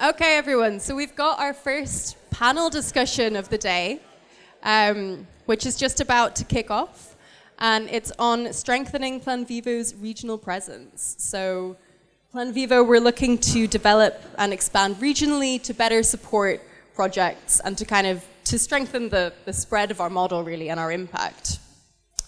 Okay, everyone, so we've got our first panel discussion of the day, which is just about to kick off, and it's on strengthening Plan Vivo's regional presence. So Plan Vivo, we're looking to develop and expand regionally to better support projects and to strengthen the spread of our model, really, and our impact.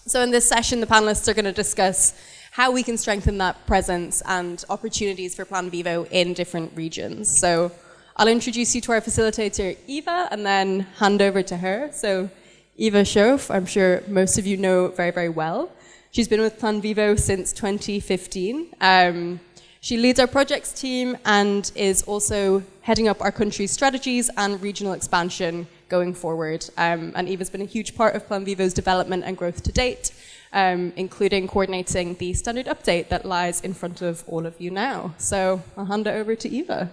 So in this session, the panelists are going to discuss how we can strengthen that presence and opportunities for Plan Vivo in different regions. So I'll introduce you to our facilitator, Eva, and then hand over to her. So Eva Schoof, I'm sure most of you know very, very well. She's been with Plan Vivo since 2015. She leads our projects team and is also heading up our country's strategies and regional expansion going forward. And Eva's been a huge part of Plan Vivo's development and growth to date, including coordinating the standard update that lies in front of all of you now. So I'll hand it over to Eva.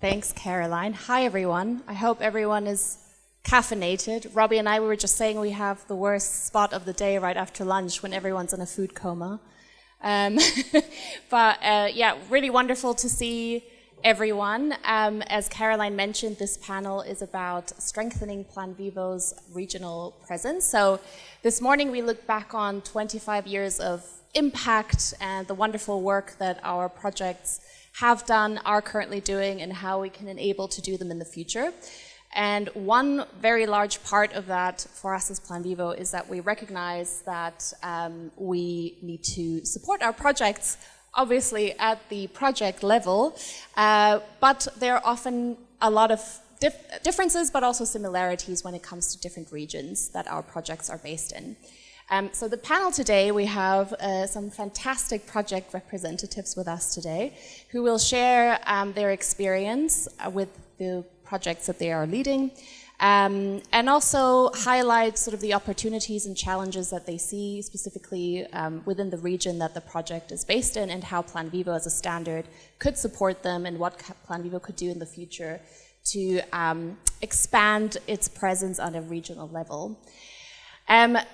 Thanks, Caroline. Hi, everyone. I hope everyone is caffeinated. Robbie and I were just saying we have the worst spot of the day right after lunch when everyone's in a food coma. Yeah, really wonderful to see everyone. As Caroline mentioned, this panel is about strengthening Plan Vivo's regional presence. So this morning we looked back on 25 years of impact and the wonderful work that our projects have done, are currently doing, and how we can enable to do them in the future. And one very large part of that for us as Plan Vivo is that we recognize that we need to support our projects, obviously at the project level, but there are often a lot of differences, but also similarities when it comes to different regions that our projects are based in. So the panel today, we have some fantastic project representatives with us today who will share their experience with the projects that they are leading, and also highlight sort of the opportunities and challenges that they see specifically within the region that the project is based in, and how Plan Vivo as a standard could support them, and what Plan Vivo could do in the future to expand its presence on a regional level.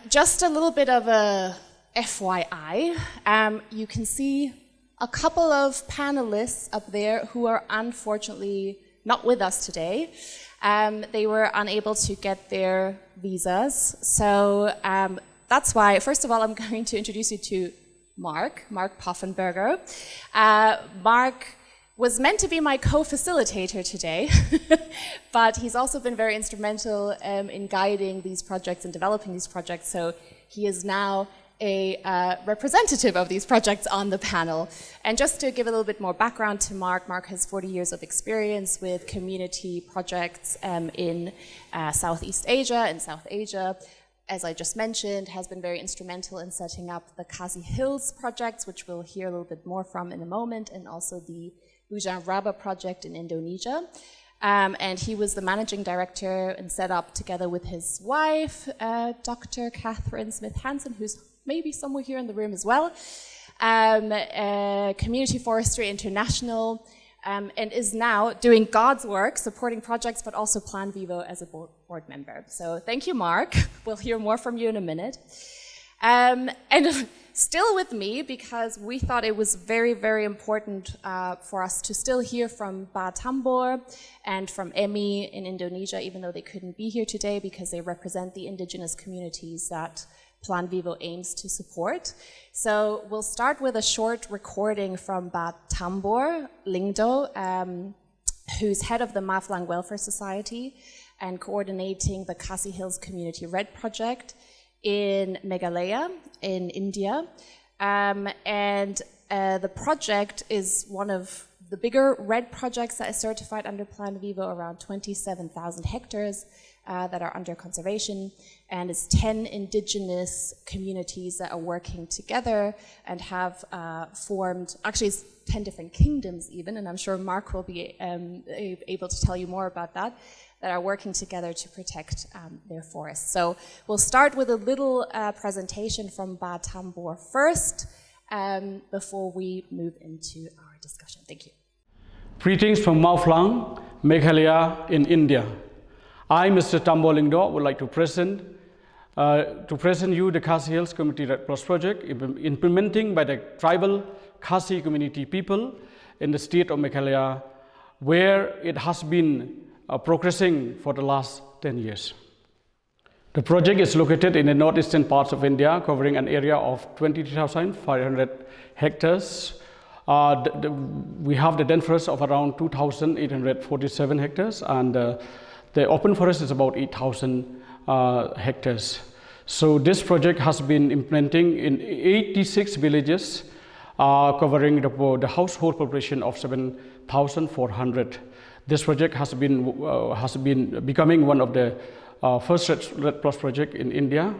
Just a little bit of a FYI, you can see a couple of panelists up there who are unfortunately not with us today. They were unable to get their visas. So that's why, first of all, I'm going to introduce you to Mark Poffenberger. Mark was meant to be my co-facilitator today, but he's also been very instrumental in guiding these projects and developing these projects. So he is now a representative of these projects on the panel. And just to give a little bit more background to Mark, Mark has 40 years of experience with community projects in Southeast Asia and South Asia. As I just mentioned, has been very instrumental in setting up the Khasi Hills projects, which we'll hear a little bit more from in a moment, and also the Bujang Raba project in Indonesia. And he was the managing director and set up together with his wife, Dr. Catherine Smith-Hansen, who's maybe somewhere here in the room as well, Community Forestry International, and is now doing God's work, supporting projects, but also Plan Vivo as a board member. So thank you, Mark. We'll hear more from you in a minute. And still with me, because we thought it was very, very important for us to still hear from Tambor and from Emmy in Indonesia, even though they couldn't be here today because they represent the indigenous communities that Plan Vivo aims to support. So we'll start with a short recording from Tambor, Lyngdoh, who's head of the Mawphlang Welfare Society and coordinating the Khasi Hills Community Red Project in Meghalaya in India. The project is one of the bigger red projects that is certified under Plan Vivo, around 27,000 hectares that are under conservation, and it's 10 indigenous communities that are working together and have formed, actually it's 10 different kingdoms even, and I'm sure Mark will be able to tell you more about that are working together to protect their forests. So we'll start with a little presentation from Tambor first, before we move into our discussion. Thank you. Greetings from Mawphlang, Meghalaya in India. I, Mr. Tambor Lyngdoh, would like to present you the Khasi Hills Community Red Plus project implementing by the tribal Khasi community people in the state of Meghalaya where it has been progressing for the last 10 years. The project is located in the northeastern parts of India, covering an area of 23,500 hectares. We have the dense forest of around 2,847 hectares, and the open forest is about 8,000 hectares. So this project has been implementing in 86 villages, covering the household population of 7,400. This project has been becoming one of the first Red Plus project in India,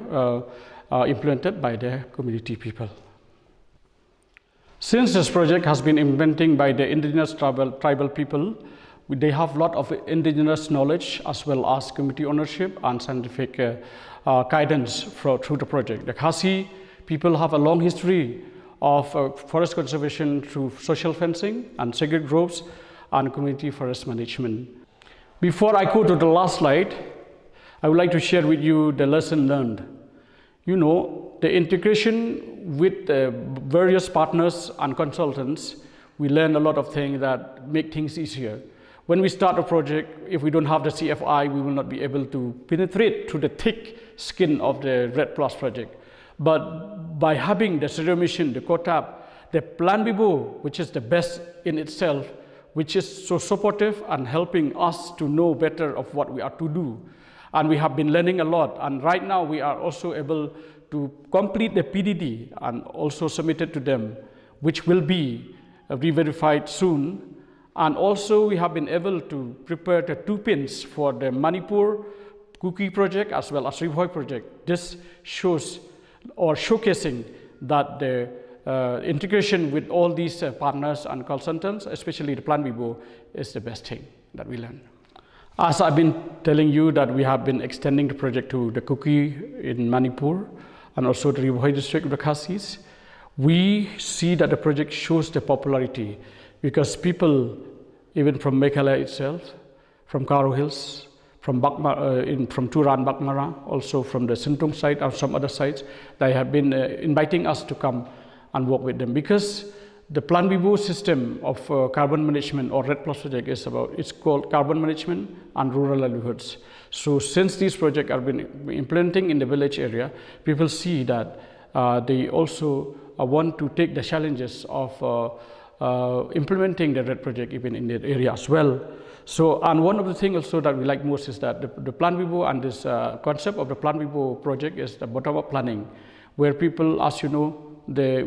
implemented by the community people. Since this project has been implemented by the indigenous tribal people, they have a lot of indigenous knowledge as well as community ownership and scientific guidance through the project. The Khasi people have a long history of forest conservation through social fencing and sacred groves and community forest management. Before I go to the last slide, I would like to share with you the lesson learned. You know, the integration with the various partners and consultants, we learn a lot of things that make things easier. When we start a project, if we don't have the CFI, we will not be able to penetrate through the thick skin of the Red Plus project. But by having the zero emission, the COTAP, the Plan Vivo, which is the best in itself, which is so supportive and helping us to know better of what we are to do. And we have been learning a lot. And right now we are also able to complete the PDD and also submit it to them, which will be re-verified soon. And also we have been able to prepare the 2 pins for the Manipur Cookie project as well as Rivoy project. This shows or showcasing that the integration with all these partners and consultants, especially the Plan Vivo, is the best thing that we learn. As I've been telling you that we have been extending the project to the Cookie in Manipur and also the Rivoy district of the Khasis, we see that the project shows the popularity because people, even from Meghalaya itself, from Karo Hills, from Turan, Bakmara, also from the Sentung side or some other sites, they have been inviting us to come and work with them because the Plan Vivo system of carbon management or Red Plus project it's called carbon management and rural livelihoods. So since these projects are been implementing in the village area, people see that they also want to take the challenges of implementing the Red project even in the area as well. So, and one of the things also that we like most is that the Plan Vivo and this concept of the Plan Vivo project is the bottom-up planning, where people, as you know, the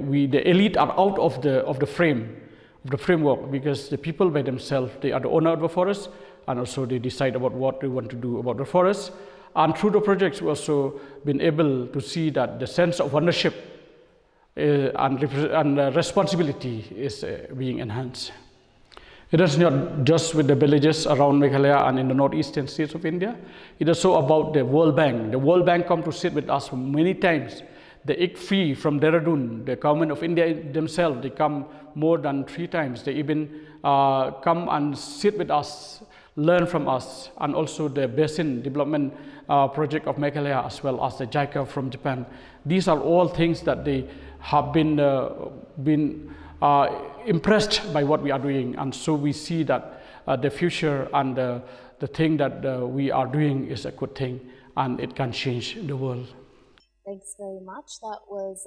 elite are out of the framework, because the people by themselves, they are the owner of the forest, and also they decide about what they want to do about the forest. And through the projects, we also been able to see that the sense of ownership and responsibility is being enhanced. It is not just with the villages around Meghalaya and in the northeastern states of India. It is also about the World Bank. The World Bank come to sit with us many times. The ICFI from Dehradun, the government of India themselves, they come more than 3 times. They even come and sit with us, learn from us, and also the Basin Development Project of Meghalaya, as well as the JICA from Japan. These are all things that they have been impressed by what we are doing, and so we see that the future and the thing that we are doing is a good thing, and it can change the world. Thanks very much. That was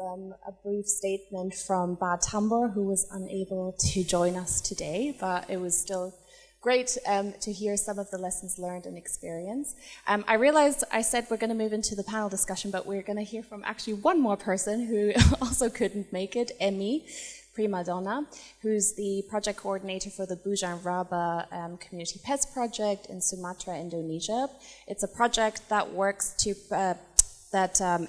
a brief statement from Tambor, who was unable to join us today, but it was still great to hear some of the lessons learned and experience. I realized I said we're going to move into the panel discussion, but we're going to hear from actually one more person who also couldn't make it, Emmy, Primadona, who's the project coordinator for the Bujang Raba Community Pets Project in Sumatra, Indonesia. It's a project that works to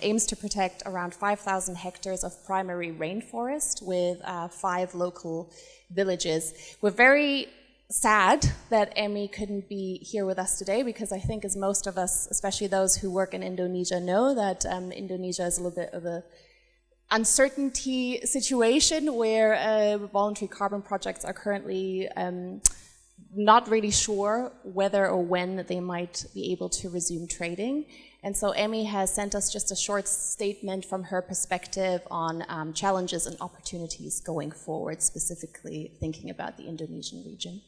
aims to protect around 5,000 hectares of primary rainforest with 5 local villages. We're very sad that Emmy couldn't be here with us today, because I think, as most of us, especially those who work in Indonesia, know that Indonesia is a little bit of a uncertainty situation where voluntary carbon projects are currently not really sure whether or when they might be able to resume trading. And so Emmy has sent us just a short statement from her perspective on challenges and opportunities going forward, specifically thinking about the Indonesian region.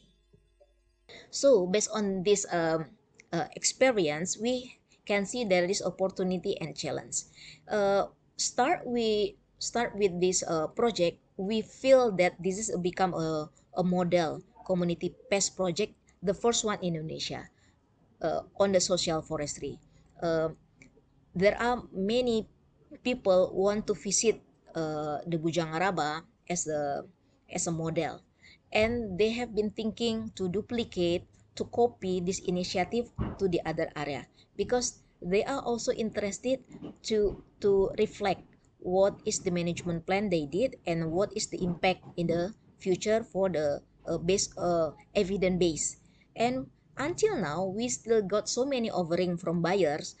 So based on this experience, we can see there is opportunity and challenge. Start with this project. We feel that this is become a model community pest project, the first one in Indonesia on the social forestry. Uh, there are many people want to visit the Bujang Raba as a model, and they have been thinking to duplicate, to copy this initiative to the other area, because they are also interested to reflect what is the management plan they did and what is the impact in the future for the evidence base. And until now, we still got so many offering from buyers,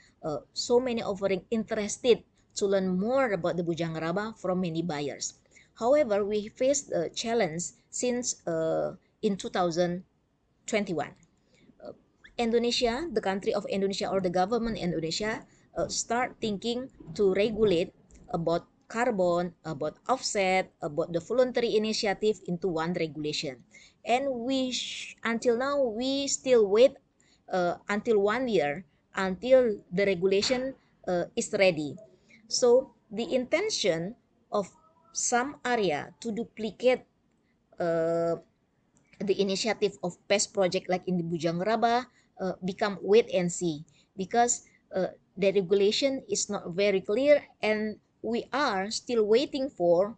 so many offering interested to learn more about the Bujang Raba from many buyers. However, we faced a challenge since in 2021. Indonesia, the country of Indonesia, or the government Indonesia, start thinking to regulate about carbon, about offset, about the voluntary initiative into one regulation. And until now, we still wait until 1 year until the regulation is ready. So the intention of some area to duplicate uh, the initiative of pest project like in the Bujang Raba become wait and see, because the regulation is not very clear, and we are still waiting for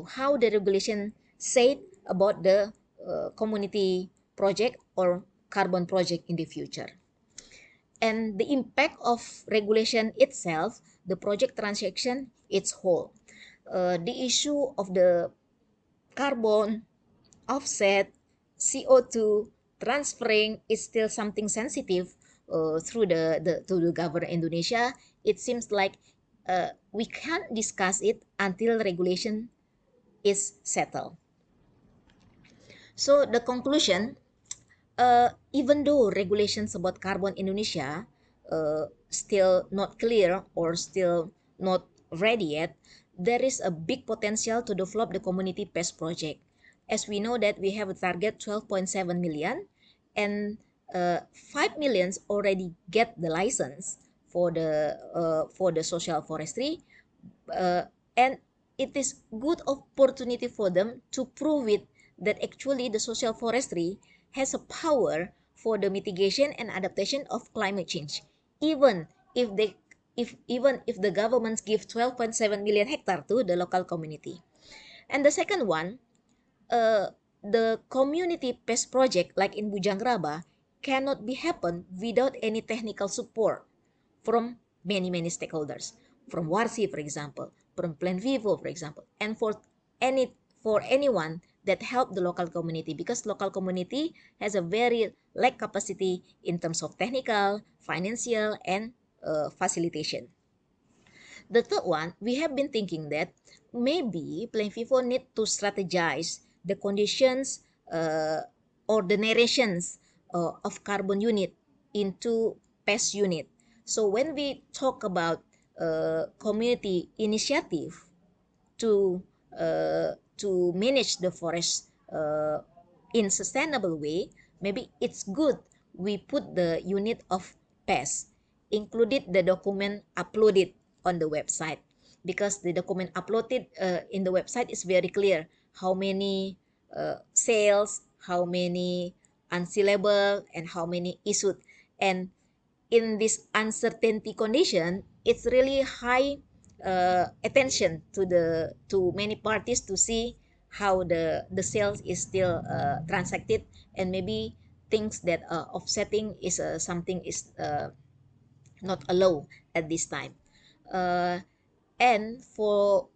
how the regulation said about the community project or carbon project in the future. And the impact of regulation itself, the project transaction its whole, the issue of the carbon offset, CO2 transferring is still something sensitive through the to the government Indonesia. It seems like we can't discuss it until regulation is settled. So the conclusion, even though regulations about carbon Indonesia still not clear or still not ready yet, there is a big potential to develop the community pest project. As we know that we have a target 12.7 million, and 5 millions already get the license for the social forestry, and it is good opportunity for them to prove it that actually the social forestry has a power for the mitigation and adaptation of climate change, even if they even if the governments give 12.7 million hectare to the local community. And the second one, the community pest project like in Bujang Raba cannot be happen without any technical support from many stakeholders, from Warsi, for example, from Plan Vivo, for example, and for anyone that help the local community, because local community has a very lack capacity in terms of technical, financial, and facilitation. The third one, we have been thinking that maybe Plan Vivo need to strategize the conditions or the narrations of carbon unit into pest unit. So when we talk about community initiative to manage the forest in sustainable way, maybe it's good we put the unit of pest, included the document uploaded on the website, because the document uploaded in the website is very clear how many sales, how many unsellable, and how many issued. And in this uncertainty condition, it's really high attention to many parties to see how the sales is still transacted, and maybe things that offsetting is something is not allowed at this time. Uh, and for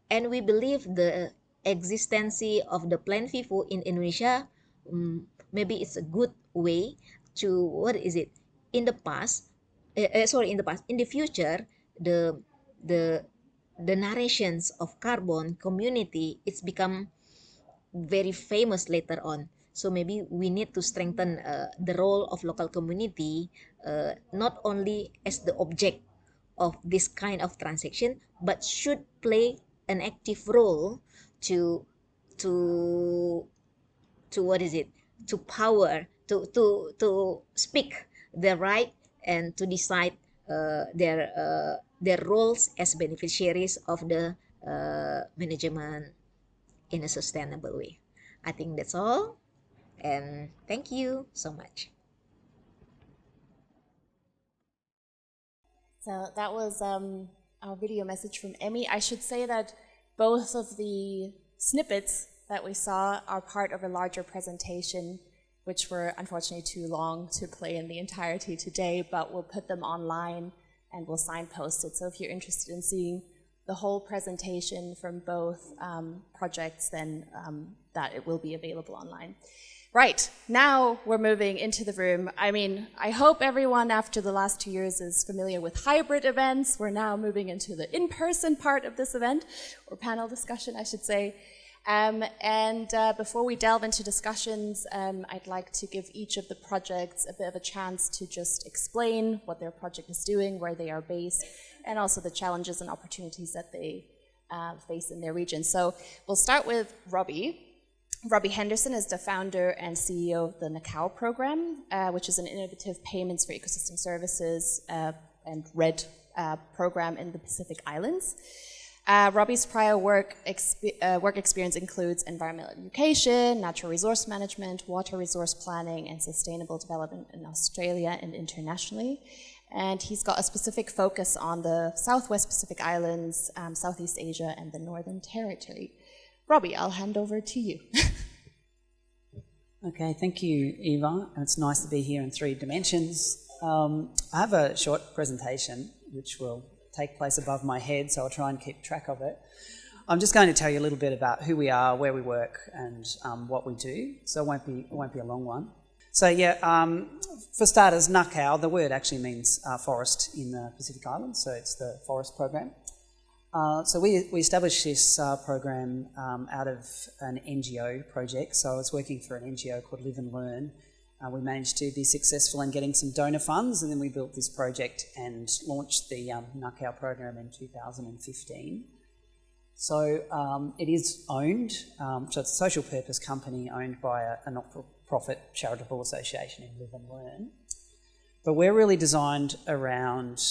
and we believe the existence of the Plan Vivo in Indonesia, maybe it's a good way to, what is it, in the past, in the future, the the the narrations of carbon community, it's become very famous later on. So maybe we need to strengthen the role of local community, not only as the object of this kind of transaction, but should play an active role to to to what is it, to power, to speak their right and to decide their roles as beneficiaries of the management in a sustainable way. I think that's all, and thank you so much. So that was our video message from Emmy. I should say that both of the snippets that we saw are part of a larger presentation, which were unfortunately too long to play in the entirety today, but we'll put them online and we'll signpost it. So if you're interested in seeing the whole presentation from both projects, then that it will be available online. Right, now we're moving into the room. I mean, I hope everyone after the last 2 years is familiar with hybrid events. We're now moving into the in-person part of this event, or panel discussion, I should say. Before we delve into discussions, I'd like to give each of the projects a bit of a chance to just explain what their project is doing, where they are based, and also the challenges and opportunities that they face in their region. So we'll start with Robbie. Robbie Henderson is the founder and CEO of the Nakau program, which is an innovative payments for ecosystem services and RED program in the Pacific Islands. Robbie's prior work experience includes environmental education, natural resource management, water resource planning, and sustainable development in Australia and internationally. And he's got a specific focus on the Southwest Pacific Islands, Southeast Asia, and the Northern Territory. Robbie, I'll hand over to you. Okay, thank you, Eva. And it's nice to be here in 3 dimensions. I have a short presentation which will take place above my head, so I'll try and keep track of it. I'm just going to tell you a little bit about who we are, where we work, and what we do. So it won't be a long one. So yeah, for starters, Nakau, the word actually means forest in the Pacific Islands, so it's the forest program. So we established this program out of an NGO project. So I was working for an NGO called Live and Learn. We managed to be successful in getting some donor funds, and then we built this project and launched the Nakau program in 2015. So it is owned, so it's a social purpose company owned by a not-for-profit charitable association in Live and Learn. But we're really designed around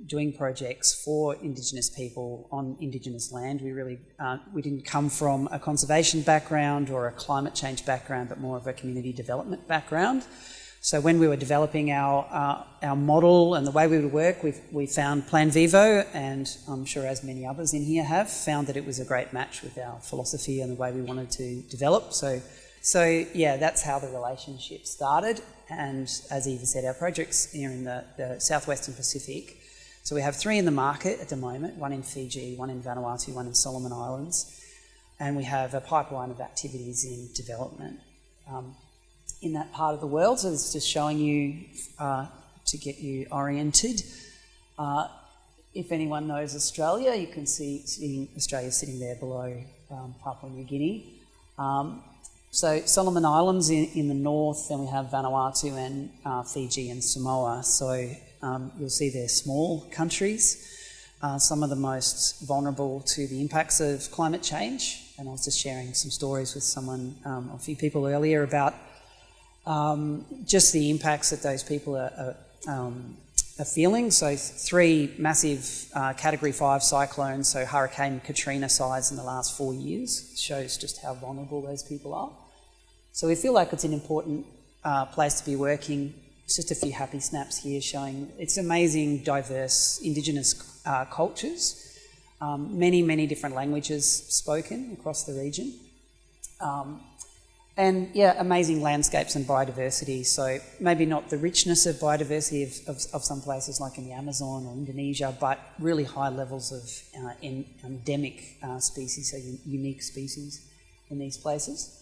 doing projects for Indigenous people on Indigenous land. We didn't come from a conservation background or a climate change background, but more of a community development background. So when we were developing our model and the way we would work, we found Plan Vivo, and I'm sure as many others in here have, found that it was a great match with our philosophy and the way we wanted to develop. So yeah, that's how the relationship started. And as Eva said, our projects here in the Southwestern Pacific. So we have 3 in the market at the moment, 1 in Fiji, 1 in Vanuatu, 1 in Solomon Islands. And we have a pipeline of activities in development in that part of the world. So it's just showing you to get you oriented. If anyone knows Australia, you can see Australia sitting there below Papua New Guinea. So Solomon Islands in the north, then we have Vanuatu and Fiji and Samoa. So you'll see they're small countries, some of the most vulnerable to the impacts of climate change. And I was just sharing some stories with a few people earlier about just the impacts that those people are feeling. So 3 massive Category 5 cyclones, so Hurricane Katrina size in the last 4 years, shows just how vulnerable those people are. So we feel like it's an important place to be working. It's just a few happy snaps here showing it's amazing, diverse Indigenous cultures, many different languages spoken across the region. And yeah, amazing landscapes and biodiversity. So maybe not the richness of biodiversity of some places like in the Amazon or Indonesia, but really high levels of endemic species, so unique species in these places.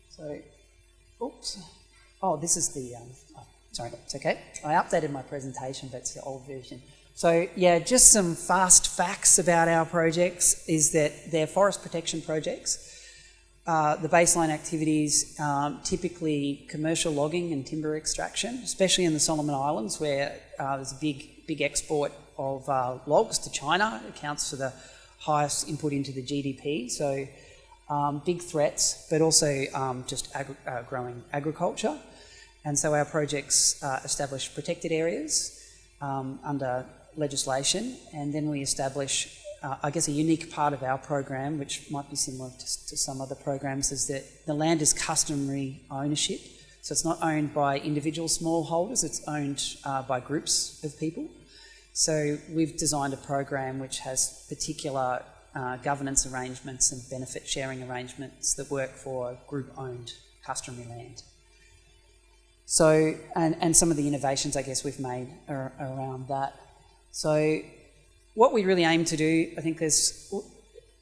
So, oops. Oh, this is the, sorry, it's okay. I updated my presentation, but it's the old version. So yeah, just some fast facts about our projects is that they're forest protection projects. The baseline activities, typically commercial logging and timber extraction, especially in the Solomon Islands where there's a big export of logs to China. It accounts for the highest input into the GDP. So big threats, but also just growing agriculture. And so our projects establish protected areas under legislation, and then we establish, I guess, a unique part of our program, which might be similar to some other programs, is that the land is customary ownership. So it's not owned by individual smallholders, it's owned by groups of people. So we've designed a program which has particular governance arrangements and benefit sharing arrangements that work for group-owned customary land. So, and some of the innovations, I guess, we've made are around that. So what we really aim to do, I think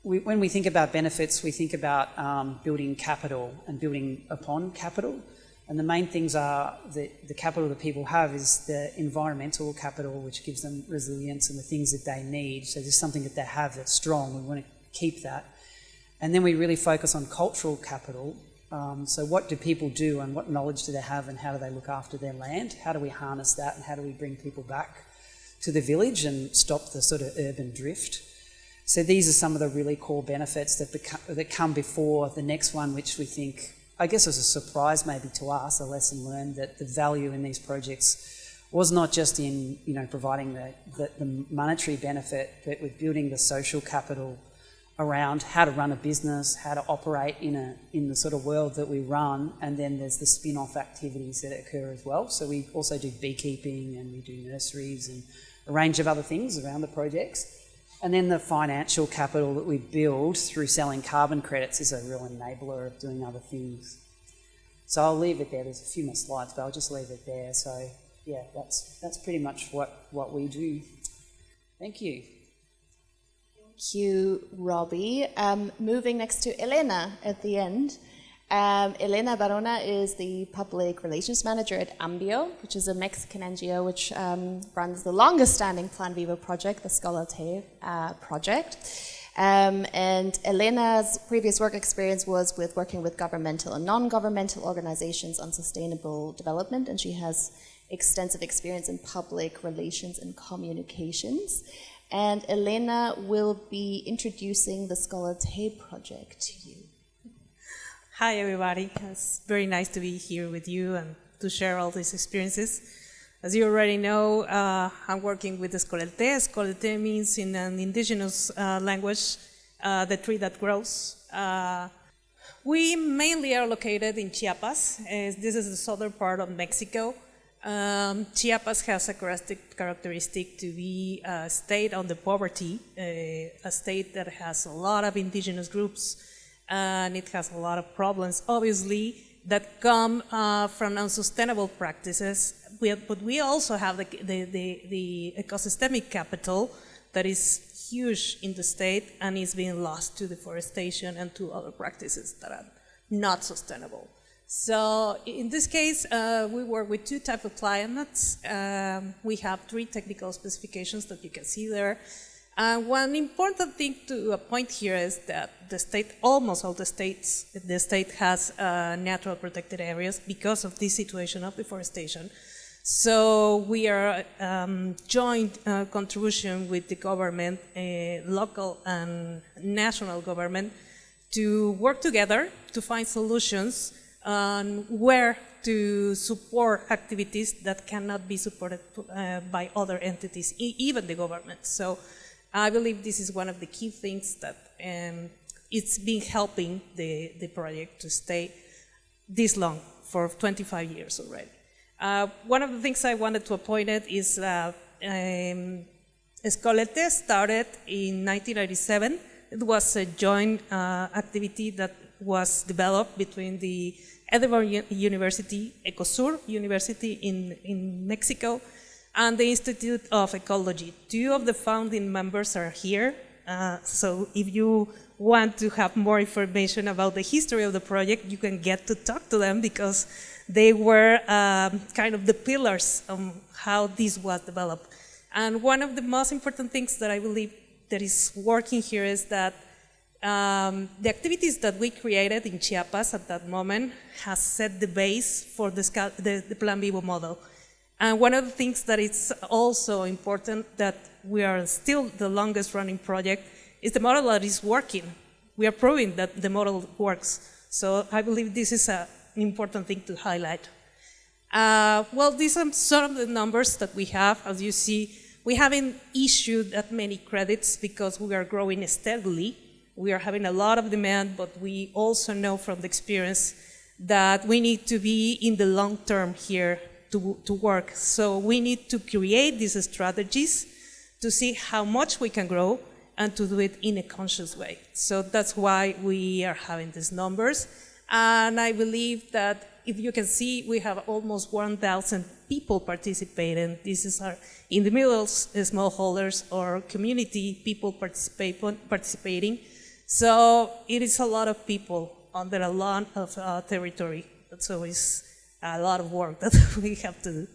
when we think about benefits, we think about building capital and building upon capital. And the main things are the capital that people have is the environmental capital, which gives them resilience and the things that they need. So there's something that they have that's strong. We want to keep that. And then we really focus on cultural capital. So what do people do and what knowledge do they have and how do they look after their land? How do we harness that and how do we bring people back to the village and stop the sort of urban drift? So these are some of the really core benefits that come before the next one, which we think, I guess, was a surprise maybe to us, a lesson learned, that the value in these projects was not just in providing the monetary benefit, but with building the social capital around how to run a business, how to operate in the sort of world that we run, and then there's the spin-off activities that occur as well. So we also do beekeeping and we do nurseries and a range of other things around the projects. And then the financial capital that we build through selling carbon credits is a real enabler of doing other things. So I'll leave it there. There's a few more slides, but I'll just leave it there. So yeah, that's pretty much what we do. Thank you. Thank you, Robbie. Moving next to Helena at the end. Helena Barona is the Public Relations Manager at AMBIO, which is a Mexican NGO which runs the longest-standing Plan Vivo project, the Scholarate project. And Helena's previous work experience was with working with governmental and non-governmental organizations on sustainable development, and she has extensive experience in public relations and communications. And Helena will be introducing the Scholarate project to you. Hi everybody, it's very nice to be here with you and to share all these experiences. As you already know, I'm working with the Scholarate. Scholarate means in an indigenous language, the tree that grows. We mainly are located in Chiapas. This is the southern part of Mexico. Chiapas has a characteristic to be a state on the poverty, a state that has a lot of indigenous groups, and it has a lot of problems, obviously, that come from unsustainable practices. But we also have the ecosystemic capital that is huge in the state and is being lost to deforestation and to other practices that are not sustainable. So in this case, we work with two types of climates. We have 3 technical specifications that you can see there. One important thing to point here is that the state, almost all the state has natural protected areas because of this situation of deforestation. So we are joint contribution with the government, local and national government, to work together to find solutions on where to support activities that cannot be supported by other entities, even the government. So I believe this is one of the key things that it's been helping the project to stay this long, for 25 years already. One of the things I wanted to point out is Scholarate started in 1997. It was a joint activity that was developed between the Edinburgh University, ECOSUR University in Mexico, and the Institute of Ecology. 2 of the founding members are here. So if you want to have more information about the history of the project, you can get to talk to them because they were kind of the pillars of how this was developed. And one of the most important things that I believe that is working here is that the activities that we created in Chiapas at that moment has set the base for the Plan Vivo model. And one of the things that is also important, that we are still the longest running project, is the model that is working. we are proving that the model works. So I believe this is an important thing to highlight. Well, these are some of the numbers that we have. As you see, we haven't issued that many credits because we are growing steadily. We are having a lot of demand, but we also know from the experience that we need to be in the long term here to work. So we need to create these strategies to see how much we can grow and to do it in a conscious way. So that's why we are having these numbers. And I believe that if you can see, we have almost 1,000 people participating. This is our individuals, smallholders, or community people participating. So it is a lot of people under a lot of territory. That's always a lot of work that we have to do.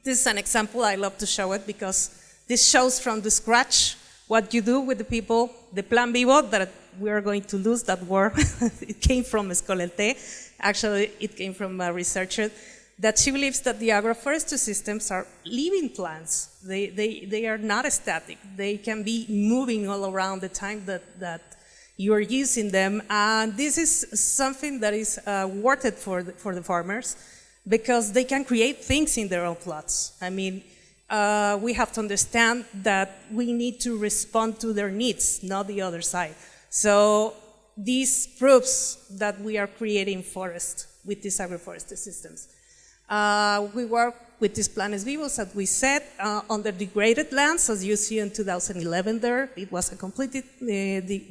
This is an example. I love to show it because this shows from the scratch what you do with the people. The Plan Vivo, that we are going to lose that word, it came from Escolete. Actually, it came from a researcher that she believes that the agroforestry systems are living plants. They are not static. They can be moving all around the time that you are using them. And this is something that is worth it for the farmers because they can create things in their own plots. I mean, we have to understand that we need to respond to their needs, not the other side. So this proves that we are creating forest with these agroforestry systems. We work with these Plan Vivo, as we said, on the degraded lands, as you see in 2011 there. It was a completely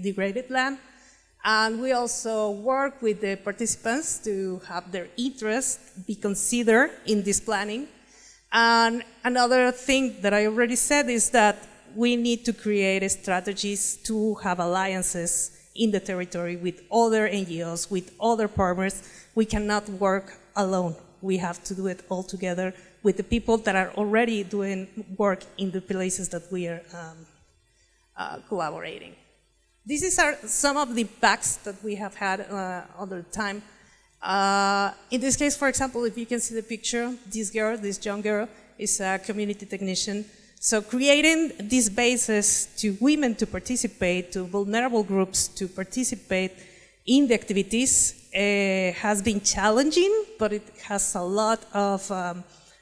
degraded land. And we also work with the participants to have their interest be considered in this planning. And another thing that I already said is that we need to create strategies to have alliances in the territory with other NGOs, with other partners. We cannot work alone. We have to do it all together with the people that are already doing work in the places that we are collaborating. These are some of the impacts that we have had over time. In this case, for example, if you can see the picture, this girl, this young girl, is a community technician. So creating these bases to women to participate, to vulnerable groups to participate in the activities has been challenging, but it has a lot of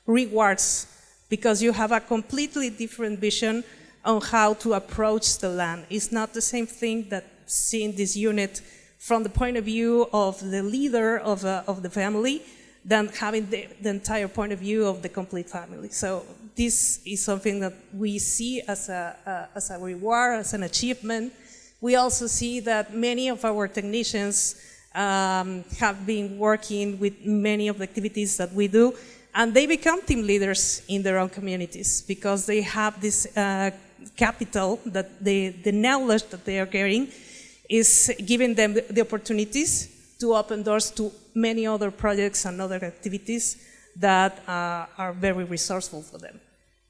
rewards because you have a completely different vision on how to approach the land. It's not the same thing that seeing this unit from the point of view of the leader of the family than having the entire point of view of the complete family. So this is something that we see as a reward, as an achievement. We also see that many of our technicians have been working with many of the activities that we do, and they become team leaders in their own communities because they have this capital, that the knowledge that they are getting is giving them the opportunities to open doors to many other projects and other activities that are very resourceful for them.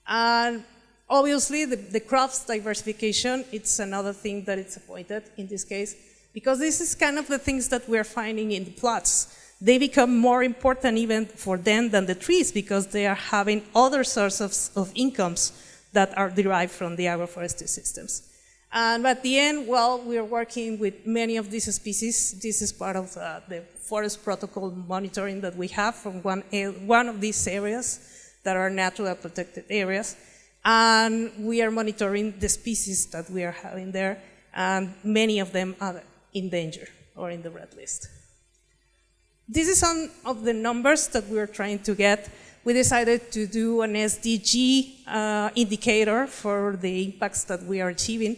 And obviously, the crops diversification, it's another thing that it's appointed in this case, because this is kind of the things that we're finding in the plots. They become more important even for them than the trees because they are having other sources of incomes that are derived from the agroforestry systems. And at the end, well, we are working with many of these species. This is part of the forest protocol monitoring that we have from one of these areas that are naturally protected areas. And we are monitoring the species that we are having there, and many of them are in danger or in the red list. This is some of the numbers that we're trying to get. We decided to do an SDG indicator for the impacts that we are achieving.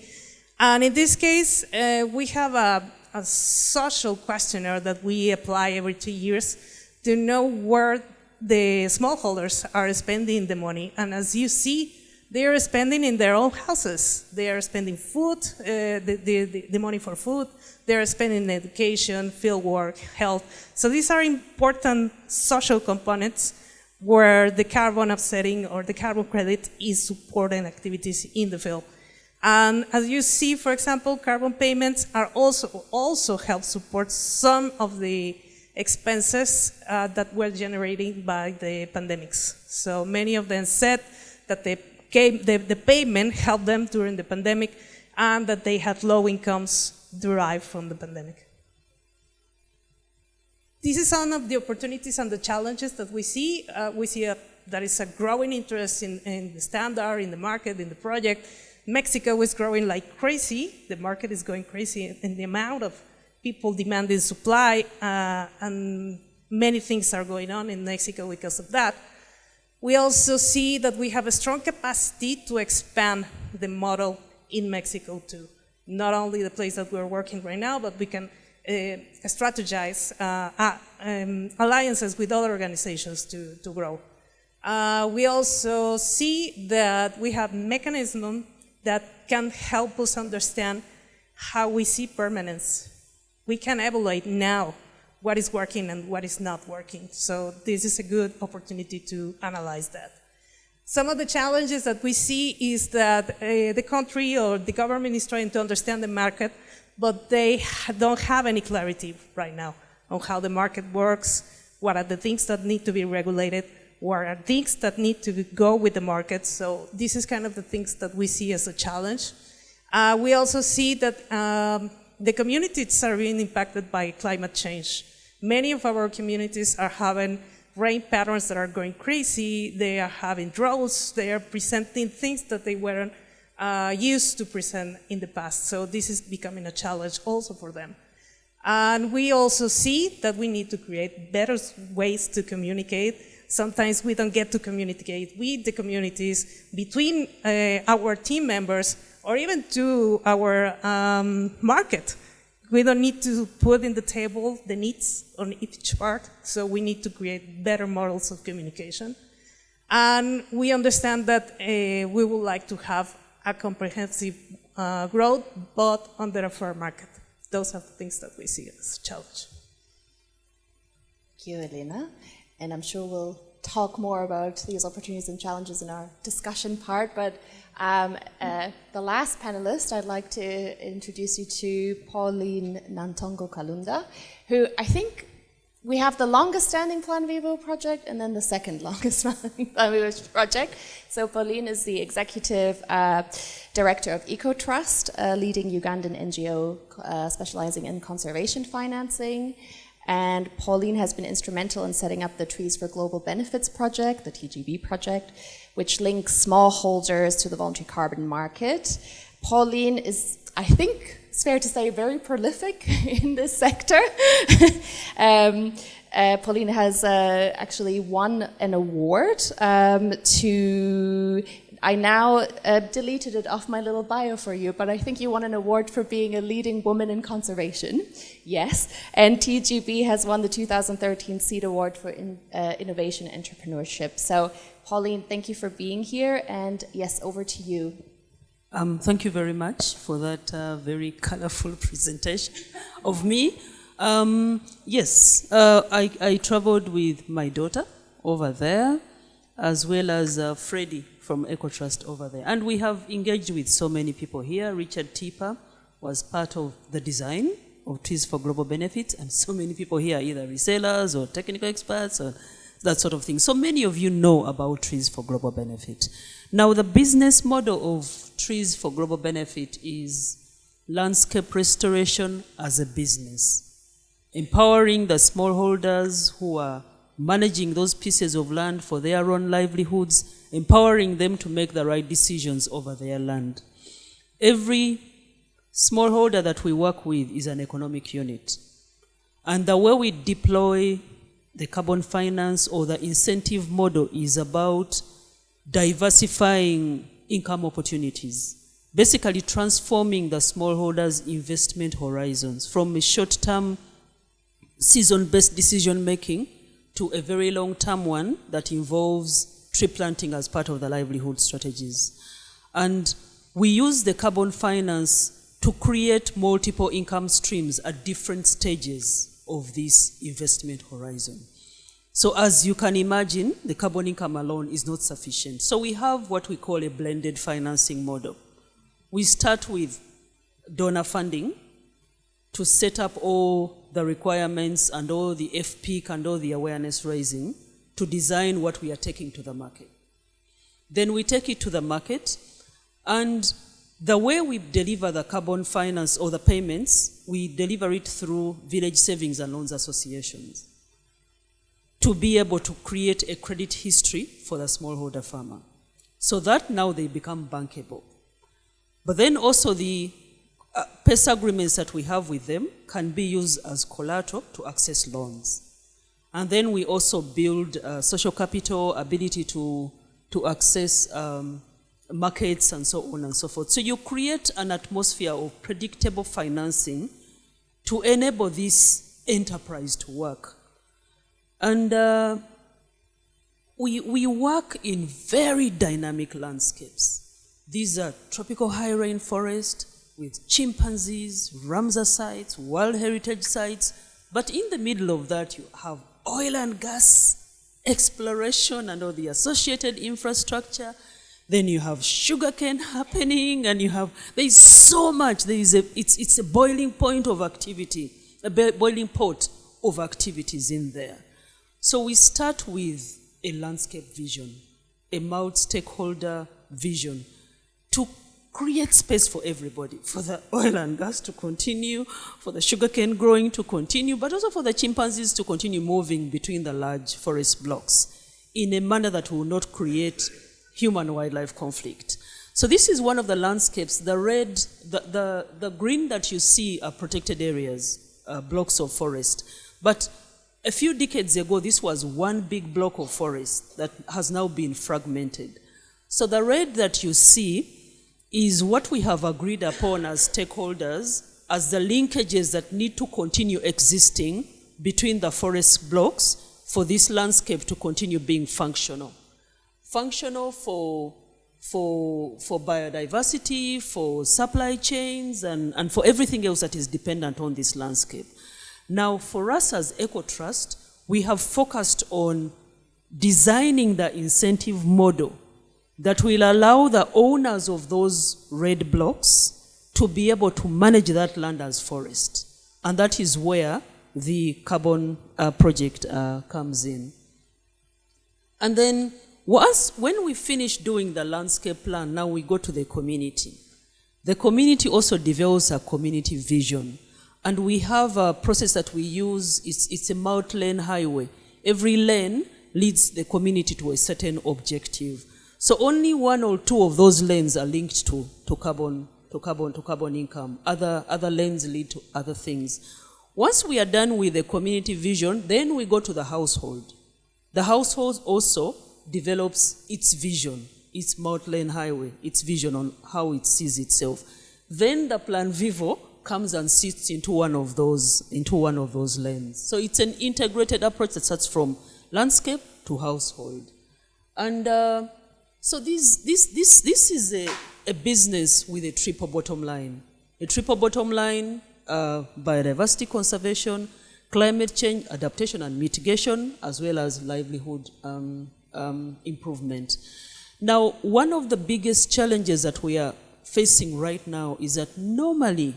And in this case, we have a social questionnaire that we apply every 2 years to know where the smallholders are spending the money. And as you see, they are spending in their own houses. They are spending food, the money for food. They are spending in education, field work, health. So these are important social components where the carbon offsetting or the carbon credit is supporting activities in the field. And as you see, for example, carbon payments are also help support some of the expenses that were generated by the pandemics. So many of them said that the payment helped them during the pandemic and that they had low incomes derived from the pandemic. This is some of the opportunities and the challenges that we see. There is a growing interest in the standard, in the market, in the project. Mexico is growing like crazy. The market is going crazy in the amount of people demanding supply, and many things are going on in Mexico because of that. We also see that we have a strong capacity to expand the model in Mexico too. Not only the place that we're working right now, but we can strategize alliances with other organizations to grow. We also see that we have mechanisms that can help us understand how we see permanence. We can evaluate now what is working and what is not working. So this is a good opportunity to analyze that. Some of the challenges that we see is that the country or the government is trying to understand the market, but they don't have any clarity right now on how the market works, what are the things that need to be regulated, what are things that need to go with the market. So this is kind of the things that we see as a challenge. We also see that the communities are being impacted by climate change. Many of our communities are having rain patterns that are going crazy, they are having droughts, they are presenting things that they weren't used to present in the past. So this is becoming a challenge also for them. And we also see that we need to create better ways to communicate. Sometimes we don't get to communicate with the communities, between our team members, or even to our market. We don't need to put in the table the needs on each part, so we need to create better models of communication. And we understand that we would like to have a comprehensive growth, but under a fair market. Those are the things that we see as a challenge. Thank you, Helena. And I'm sure we'll talk more about these opportunities and challenges in our discussion part, but the last panelist, I'd like to introduce you to Pauline Nantongo Kalunda, who I think we have the longest standing Plan Vivo project and then the second longest standing Plan Vivo project. So Pauline is the executive director of ECOTRUST, a leading Ugandan NGO specializing in conservation financing. And Pauline has been instrumental in setting up the Trees for Global Benefits project, the TGB project, which links smallholders to the voluntary carbon market. Pauline is, I think it's fair to say, very prolific in this sector. Pauline has actually won an award I now deleted it off my little bio for you, but I think you won an award for being a leading woman in conservation. Yes. And TGB has won the 2013 Seed Award for Innovation and Entrepreneurship. So, Pauline, thank you for being here. And yes, over to you. Thank you very much for that very colorful presentation of me. Yes, I traveled with my daughter over there, as well as Freddie from EcoTrust over there. And we have engaged with so many people here. Richard Tipper was part of the design of Trees for Global Benefits, and so many people here, either resellers or technical experts or that sort of thing. So many of you know about Trees for Global Benefit. Now, the business model of Trees for Global Benefit is landscape restoration as a business, empowering the smallholders who are managing those pieces of land for their own livelihoods, empowering them to make the right decisions over their land. Every smallholder that we work with is an economic unit. And the way we deploy the carbon finance or the incentive model is about diversifying income opportunities, basically transforming the smallholders' investment horizons from a short-term season-based decision-making to a very long-term one that involves tree planting as part of the livelihood strategies. And we use the carbon finance to create multiple income streams at different stages of this investment horizon. So as you can imagine, the carbon income alone is not sufficient. So we have what we call a blended financing model. We start with donor funding to set up all the requirements and all the FPIC and all the awareness raising to design what we are taking to the market. Then we take it to the market, and The way we deliver the carbon finance or the payments, we deliver it through village savings and loans associations to be able to create a credit history for the smallholder farmer, so that now they become bankable. But then also the PESA agreements that we have with them can be used as collateral to access loans. And then we also build social capital, ability to access markets and so on and so forth. So you create an atmosphere of predictable financing to enable this enterprise to work. And we work in very dynamic landscapes. These are tropical high rainforest with chimpanzees, Ramsar sites, World Heritage sites. But in the middle of that, you have oil and gas exploration and all the associated infrastructure. Then you have sugarcane happening, and there's so much. It's a boiling point of activity, a boiling pot of activities in there. So we start with a landscape vision, a multi-stakeholder vision to create space for everybody, for the oil and gas to continue, for the sugarcane growing to continue, but also for the chimpanzees to continue moving between the large forest blocks in a manner that will not create human-wildlife conflict. So this is one of the landscapes. The red, the green that you see are protected areas, blocks of forest. But a few decades ago, this was one big block of forest that has now been fragmented. So the red that you see is what we have agreed upon as stakeholders as the linkages that need to continue existing between the forest blocks for this landscape to continue being functional. Functional for biodiversity, for supply chains, and for everything else that is dependent on this landscape. Now, for us as ECOTRUST, we have focused on designing the incentive model that will allow the owners of those red blocks to be able to manage that land as forest. And that is where the carbon project comes in. And then when we finish doing the landscape plan, now we go to the community. The community also develops a community vision. And we have a process that we use. It's a multi-lane highway. Every lane leads the community to a certain objective. So only one or two of those lanes are linked to carbon income. Other lanes lead to other things. Once we are done with the community vision, then we go to the household. The household also develops its vision, its multi-lane highway, its vision on how it sees itself. Then the Plan Vivo comes and sits into one of those lanes. So it's an integrated approach that starts from landscape to household. And so this is a business with a triple bottom line. A triple bottom line, biodiversity conservation, climate change, adaptation and mitigation, as well as livelihood improvement. Now, one of the biggest challenges that we are facing right now is that normally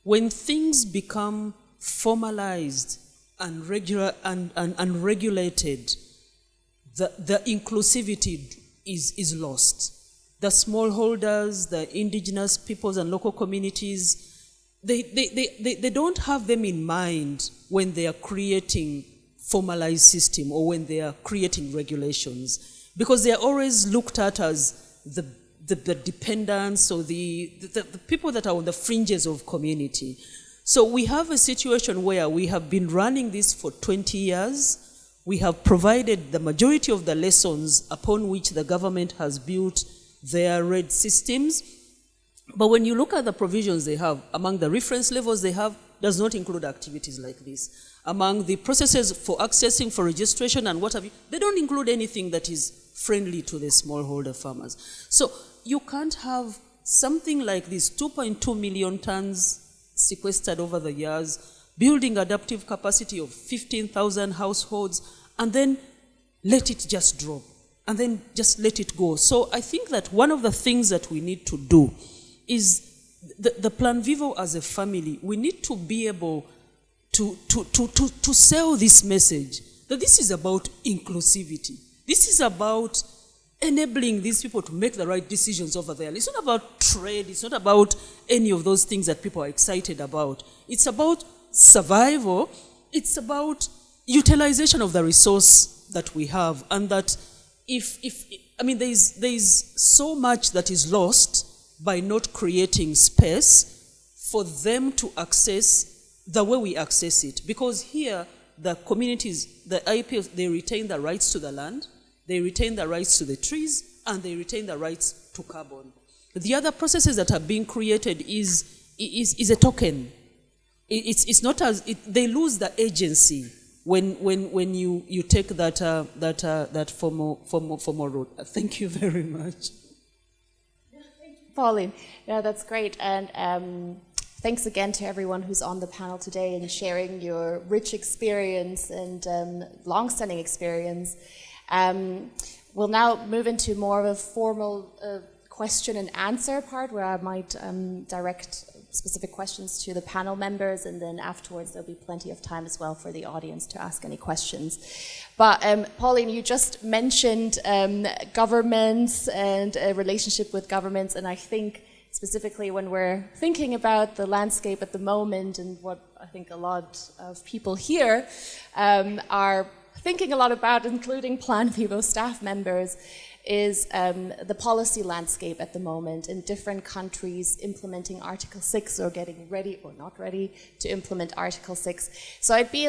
when things become formalized and regular and regulated, the inclusivity is lost. The smallholders, the indigenous peoples and local communities, they don't have them in mind when they are creating formalized system or when they are creating regulations, because they are always looked at as the dependents or the people that are on the fringes of community. So we have a situation where we have been running this for 20 years. We have provided the majority of the lessons upon which the government has built their RED systems. But when you look at the provisions they have, among the reference levels they have, does not include activities like this. Among the processes for accessing, for registration and what have you, they don't include anything that is friendly to the smallholder farmers. So you can't have something like this, 2.2 million tons sequestered over the years, building adaptive capacity of 15,000 households, and then let it just drop, and then just let it go. So I think that one of the things that we need to do is the Plan Vivo as a family, we need to be able to sell this message that this is about inclusivity. This is about enabling these people to make the right decisions over there. It's not about trade, it's not about any of those things that people are excited about. It's about survival, it's about utilization of the resource that we have, and that there's so much that is lost by not creating space for them to access the way we access it. Because here, the communities, the IPOs, they retain the rights to the land, they retain the rights to the trees, and they retain the rights to carbon. The other processes that are being created is a token. It's not as, they lose the agency when you take that formal route. Thank you very much. Pauline, yeah, that's great. And thanks again to everyone who's on the panel today and sharing your rich experience and long-standing experience. We'll now move into more of a formal question and answer part where I might direct specific questions to the panel members, and then afterwards there'll be plenty of time as well for the audience to ask any questions. But Pauline, you just mentioned governments and a relationship with governments, and I think specifically when we're thinking about the landscape at the moment and what I think a lot of people here are thinking a lot about, including Plan Vivo staff members, is the policy landscape at the moment in different countries implementing Article 6 or getting ready or not ready to implement Article 6. So I'd be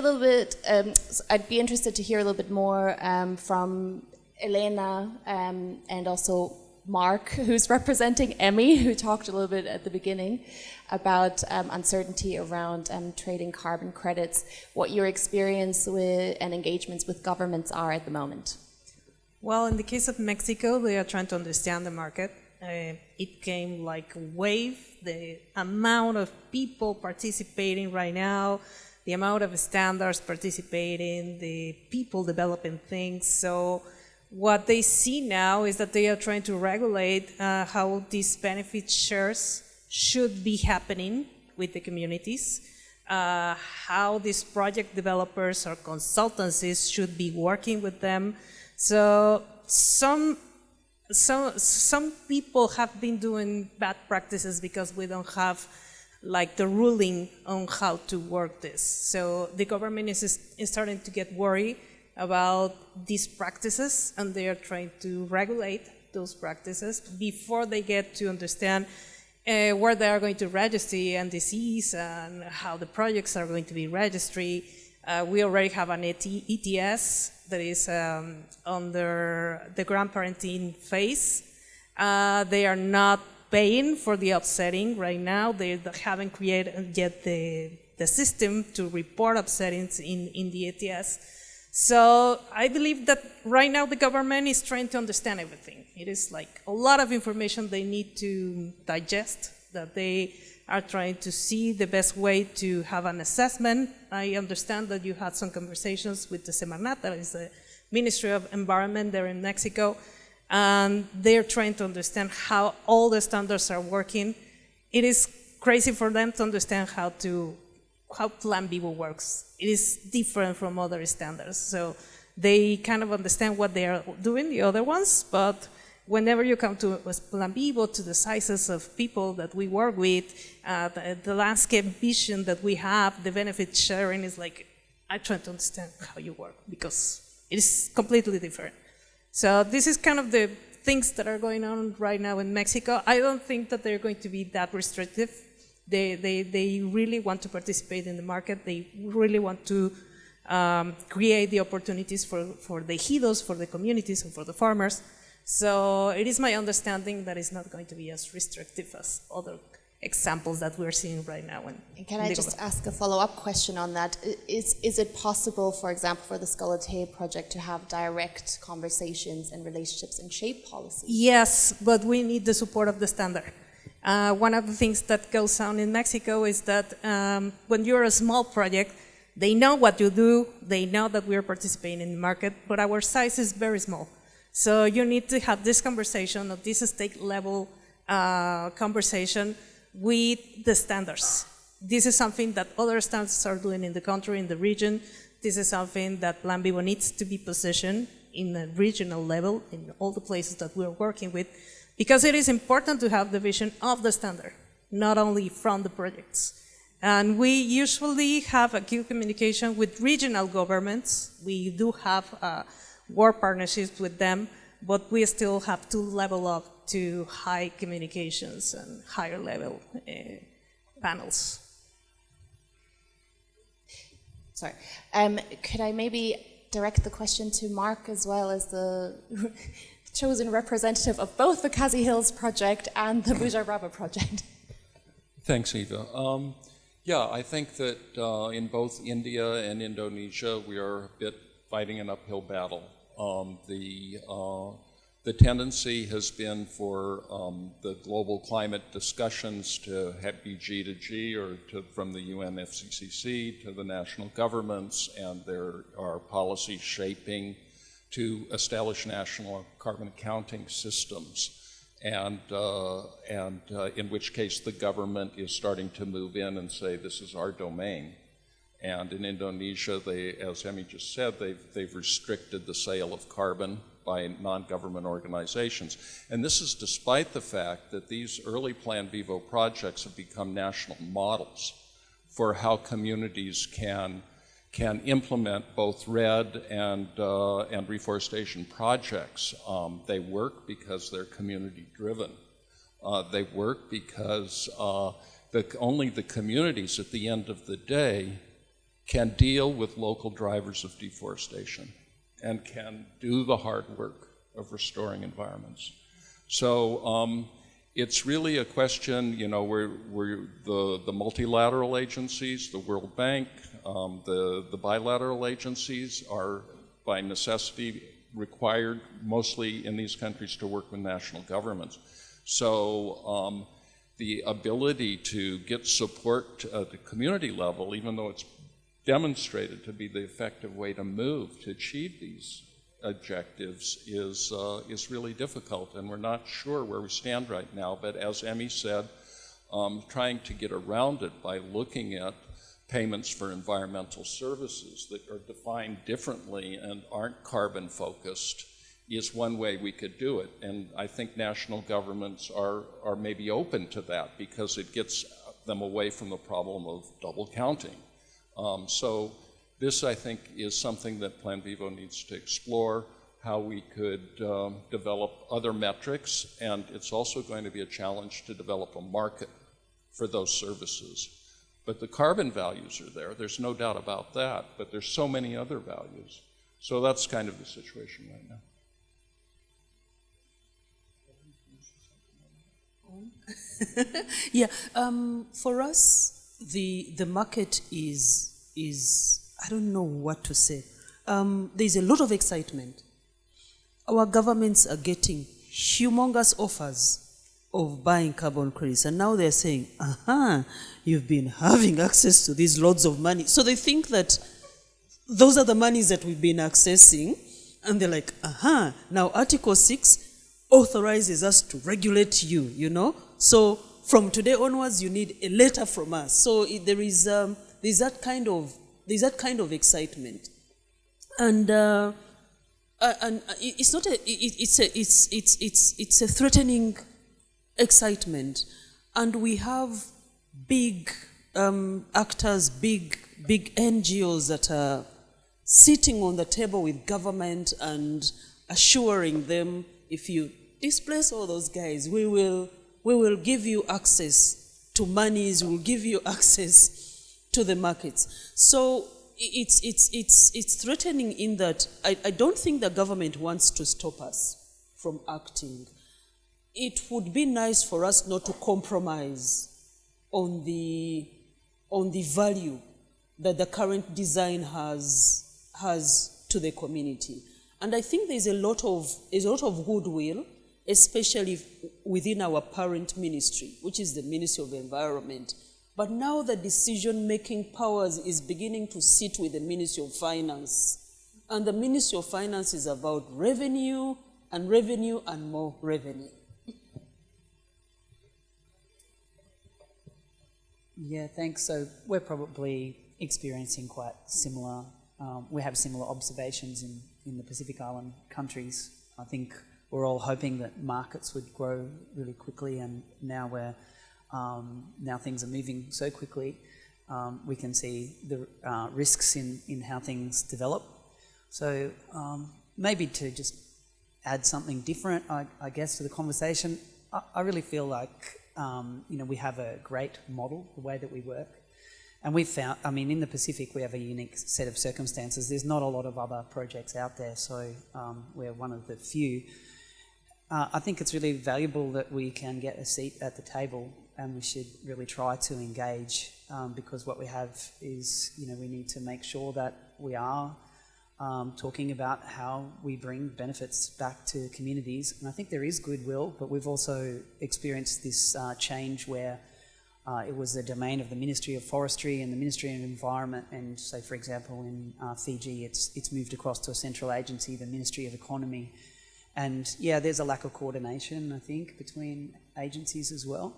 interested to hear a little bit more from Helena and also Mark, who's representing Emmy, who talked a little bit at the beginning about uncertainty around trading carbon credits, what your experience with and engagements with governments are at the moment. Well, in the case of Mexico, they are trying to understand the market. It came like a wave, the amount of people participating right now, the amount of standards participating, the people developing things. So what they see now is that they are trying to regulate how these benefit shares should be happening with the communities, how these project developers or consultancies should be working with them. So some people have been doing bad practices because we don't have like the ruling on how to work this. So the government is starting to get worried about these practices, and they are trying to regulate those practices before they get to understand where they are going to register NDCs and how the projects are going to be registered. We already have an ETS that is under the grandparenting phase. They are not paying for the offsetting right now. They haven't created yet the system to report offsettings in the ETS. So I believe that right now the government is trying to understand everything. It is like a lot of information they need to digest, that they are trying to see the best way to have an assessment. I understand that you had some conversations with the Semarnat, that is the Ministry of Environment there in Mexico, and they're trying to understand how all the standards are working. It is crazy for them to understand how Plan Vivo works. It is different from other standards. So they kind of understand what they are doing, the other ones, but whenever you come to Plan Vivo, to the sizes of people that we work with, the landscape vision that we have, the benefit sharing is like, I try to understand how you work because it is completely different. So this is kind of the things that are going on right now in Mexico. I don't think that they're going to be that restrictive. They really want to participate in the market. They really want to create the opportunities for the ejidos, for the communities, and for the farmers. So it is my understanding that it's not going to be as restrictive as other examples that we're seeing right now. And can I just ask a follow-up question on that? Is it possible, for example, for the Schoof project to have direct conversations and relationships and shape policy? Yes, but we need the support of the standard. One of the things that goes on in Mexico is that when you're a small project, they know what you do, they know that we're participating in the market, but our size is very small. So you need to have this conversation, of this state level conversation with the standards. This is something that other standards are doing in the country, in the region. This is something that Plan Vivo needs to be positioned in a regional level in all the places that we're working with, because it is important to have the vision of the standard, not only from the projects. And we usually have a good communication with regional governments. We do have work partnerships with them, but we still have to level up to high communications and higher level panels. Sorry. Could I maybe direct the question to Mark as well as the chosen representative of both the Khasi Hills project and the Bujang Raba project? Thanks, Eva. Yeah, I think that in both India and Indonesia, we are a bit fighting an uphill battle. The tendency has been for the global climate discussions to be G to G, or from the UNFCCC to the national governments, and there are policies shaping to establish national carbon accounting systems, and in which case the government is starting to move in and say, this is our domain. And in Indonesia, as Emmy just said, they've restricted the sale of carbon by non-government organizations. And this is despite the fact that these early Plan Vivo projects have become national models for how communities can implement both RED and reforestation projects. They work because they're community-driven. They work because only the communities at the end of the day can deal with local drivers of deforestation and can do the hard work of restoring environments. So it's really a question, you know, where the multilateral agencies, the World Bank, the bilateral agencies are by necessity required mostly in these countries to work with national governments. So the ability to get support at the community level, even though it's demonstrated to be the effective way to move to achieve these objectives, is really difficult, and we're not sure where we stand right now. But as Emmy said, trying to get around it by looking at payments for environmental services that are defined differently and aren't carbon focused is one way we could do it. And I think national governments are maybe open to that because it gets them away from the problem of double counting. So this, I think, is something that Plan Vivo needs to explore, how we could develop other metrics, and it's also going to be a challenge to develop a market for those services. But the carbon values are there, there's no doubt about that, but there's so many other values. So that's kind of the situation right now. Yeah, for us, the market is I don't know what to say. There's a lot of excitement. Our governments are getting humongous offers of buying carbon credits, and now they're saying, you've been having access to these loads of money. So they think that those are the monies that we've been accessing, and they're like, now Article 6 authorizes us to regulate you, you know? So from today onwards, you need a letter from us. So there's that kind of excitement, and it's not it's a threatening excitement, and we have big actors, big NGOs that are sitting on the table with government and assuring them, if you displace all those guys, we will give you access to monies, we will give you access to the markets. So it's threatening in that I don't think the government wants to stop us from acting. It would be nice for us not to compromise on the value that the current design has to the community. And I think there's a lot of goodwill, especially within our parent ministry, which is the Ministry of Environment. But now the decision-making powers is beginning to sit with the Ministry of Finance. And the Ministry of Finance is about revenue and more revenue. Yeah, thanks. So we're probably experiencing quite similar, we have similar observations in the Pacific Island countries. I think we're all hoping that markets would grow really quickly, and now now things are moving so quickly, we can see the risks in how things develop. So maybe to just add something different, I guess, to the conversation, I really feel like we have a great model, the way that we work. And we've found, in the Pacific, we have a unique set of circumstances. There's not a lot of other projects out there, so we're one of the few. I think it's really valuable that we can get a seat at the table, and we should really try to engage, because what we have is, we need to make sure that we are talking about how we bring benefits back to communities. And I think there is goodwill, but we've also experienced this change where it was the domain of the Ministry of Forestry and the Ministry of Environment, and so, for example, in Fiji, it's moved across to a central agency, the Ministry of Economy. And yeah, there's a lack of coordination, I think, between agencies as well.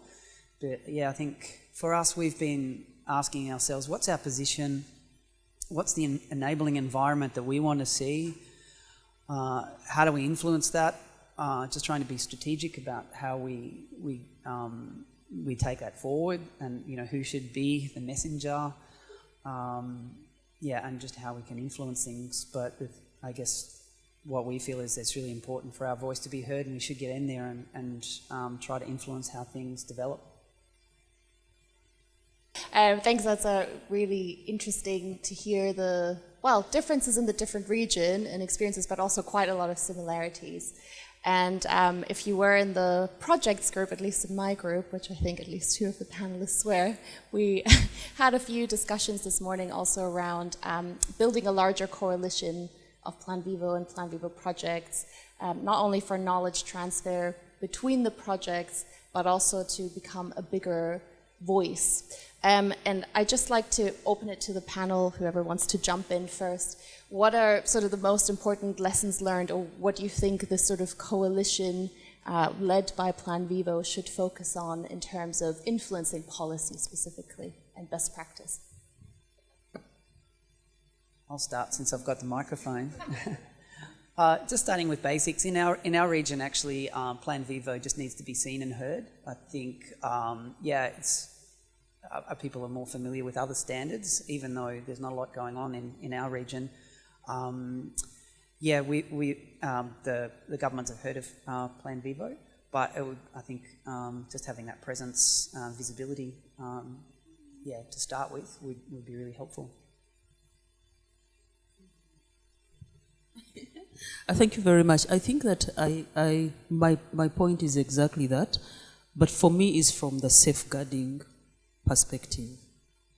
But yeah, I think for us, we've been asking ourselves, what's our position? What's the enabling environment that we want to see? How do we influence that? Just trying to be strategic about how we take that forward, and who should be the messenger. And just how we can influence things. But I guess what we feel is it's really important for our voice to be heard, and we should get in there and try to influence how things develop. Thanks, that's really interesting to hear the, differences in the different region and experiences, but also quite a lot of similarities. And if you were in the projects group, at least in my group, which I think at least 2 of the panelists were, we had a few discussions this morning also around building a larger coalition of Plan Vivo and Plan Vivo projects, not only for knowledge transfer between the projects, but also to become a bigger voice. And I'd just like to open it to the panel, whoever wants to jump in first. What are sort of the most important lessons learned, or what do you think this sort of coalition led by Plan Vivo should focus on in terms of influencing policy specifically and best practice? I'll start since I've got the microphone. Just starting with basics, in our region, actually, Plan Vivo just needs to be seen and heard. I think, people are more familiar with other standards, even though there's not a lot going on in our region. The governments have heard of Plan Vivo, but I think just having that presence, visibility, to start with would be really helpful. Thank you very much. I think that my point is exactly that, but for me is from the safeguarding perspective.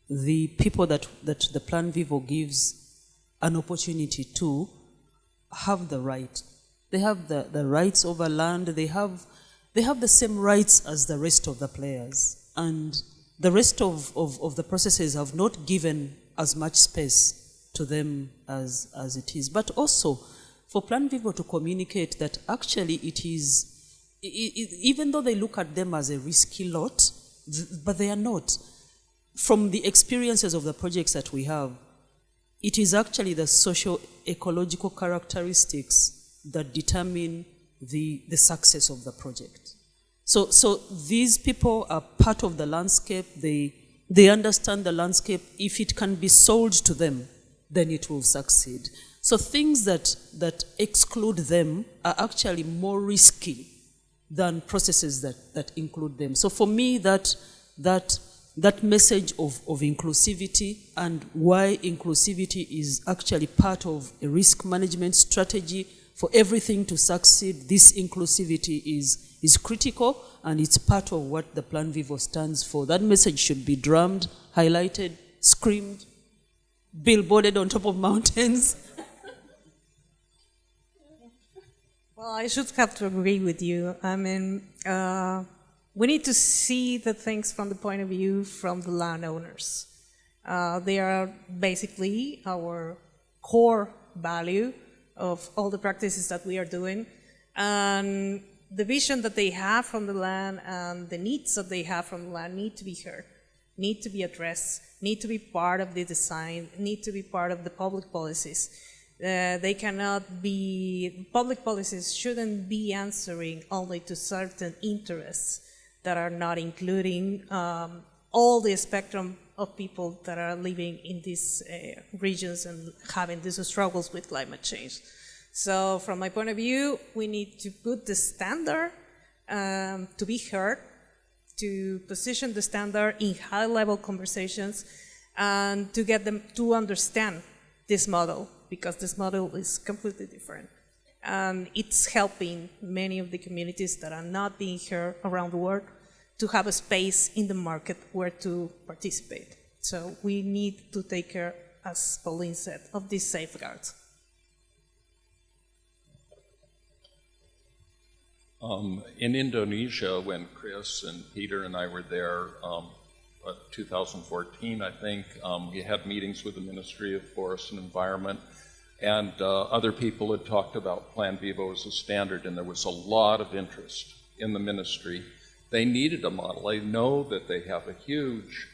The people that the Plan Vivo gives an opportunity to have the right. They have the rights over land. They have the same rights as the rest of the players, and the rest of the processes have not given as much space to them as it is. But also for Plan Vivo to communicate that actually it is, even though they look at them as a risky lot, but they are not. From the experiences of the projects that we have, it is actually the socio-ecological characteristics that determine the success of the project. So these people are part of the landscape. They understand the landscape. If it can be sold to them, then it will succeed. So things that exclude them are actually more risky than processes that include them. So for me, that message of inclusivity, and why inclusivity is actually part of a risk management strategy for everything to succeed, this inclusivity is critical, and it's part of what the Plan Vivo stands for. That message should be drummed, highlighted, screamed, billboarded on top of mountains. Well, I should have to agree with you. I mean, we need to see the things from the point of view from the landowners. They are basically our core value of all the practices that we are doing. And the vision that they have from the land and the needs that they have from the land need to be heard, need to be addressed, need to be part of the design, need to be part of the public policies. They cannot be, public policies shouldn't be answering only to certain interests that are not including all the spectrum of people that are living in these regions and having these struggles with climate change. So from my point of view, we need to put the standard to be heard, to position the standard in high-level conversations, and to get them to understand this model, because this model is completely different. And it's helping many of the communities that are not being heard around the world to have a space in the market where to participate. So we need to take care, as Pauline said, of these safeguards. In Indonesia, when Chris and Peter and I were there, 2014, I think, we had meetings with the Ministry of Forest and Environment, and other people had talked about Plan Vivo as a standard, and there was a lot of interest in the ministry. They needed a model. I know that they have a huge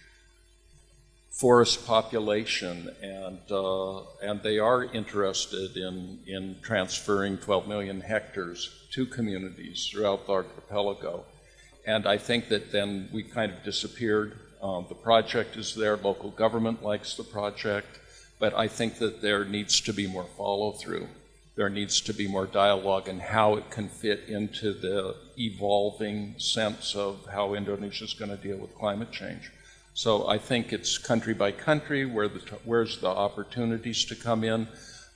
forest population, and they are interested in transferring 12 million hectares to communities throughout the archipelago. And I think that then we kind of disappeared. The project is there, local government likes the project, but I think that there needs to be more follow-through. There needs to be more dialogue in how it can fit into the evolving sense of how Indonesia is going to deal with climate change. So I think it's country by country where's the opportunities to come in.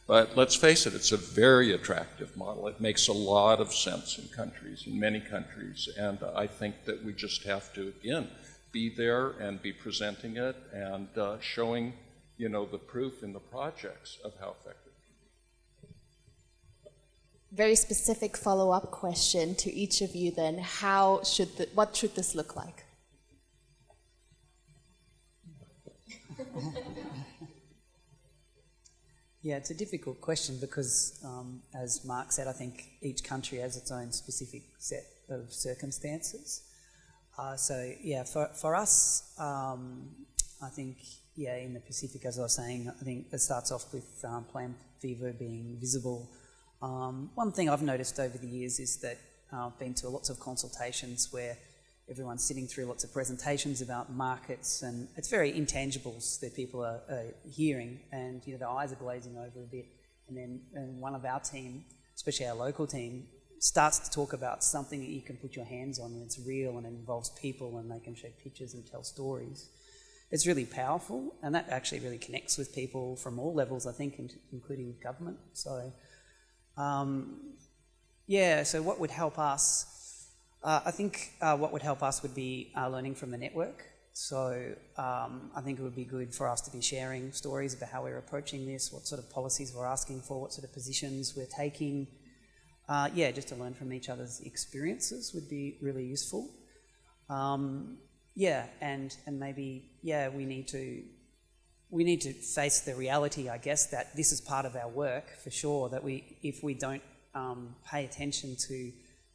But let's face it, it's a very attractive model. It makes a lot of sense in many countries. And I think that we just have to, again, be there and be presenting it and showing, the proof in the projects of how effective. Very specific follow-up question to each of you then. What should this look like? Yeah, it's a difficult question because, as Mark said, I think each country has its own specific set of circumstances. So, yeah, for us, I think, in the Pacific, as I was saying, I think it starts off with Plan Vivo being visible. One thing I've noticed over the years is that I've been to lots of consultations where everyone's sitting through lots of presentations about markets, and it's very intangibles that people are hearing, and their eyes are glazing over a bit. And then one of our team, especially our local team, starts to talk about something that you can put your hands on, and it's real, and it involves people, and they can show pictures and tell stories. It's really powerful, and that actually really connects with people from all levels, I think, including government. So, so what would help us? I think what would help us would be learning from the network. So I think it would be good for us to be sharing stories about how we're approaching this, what sort of policies we're asking for, what sort of positions we're taking. Just to learn from each other's experiences would be really useful. And maybe we need to face the reality, I guess, that this is part of our work for sure. That if we don't pay attention to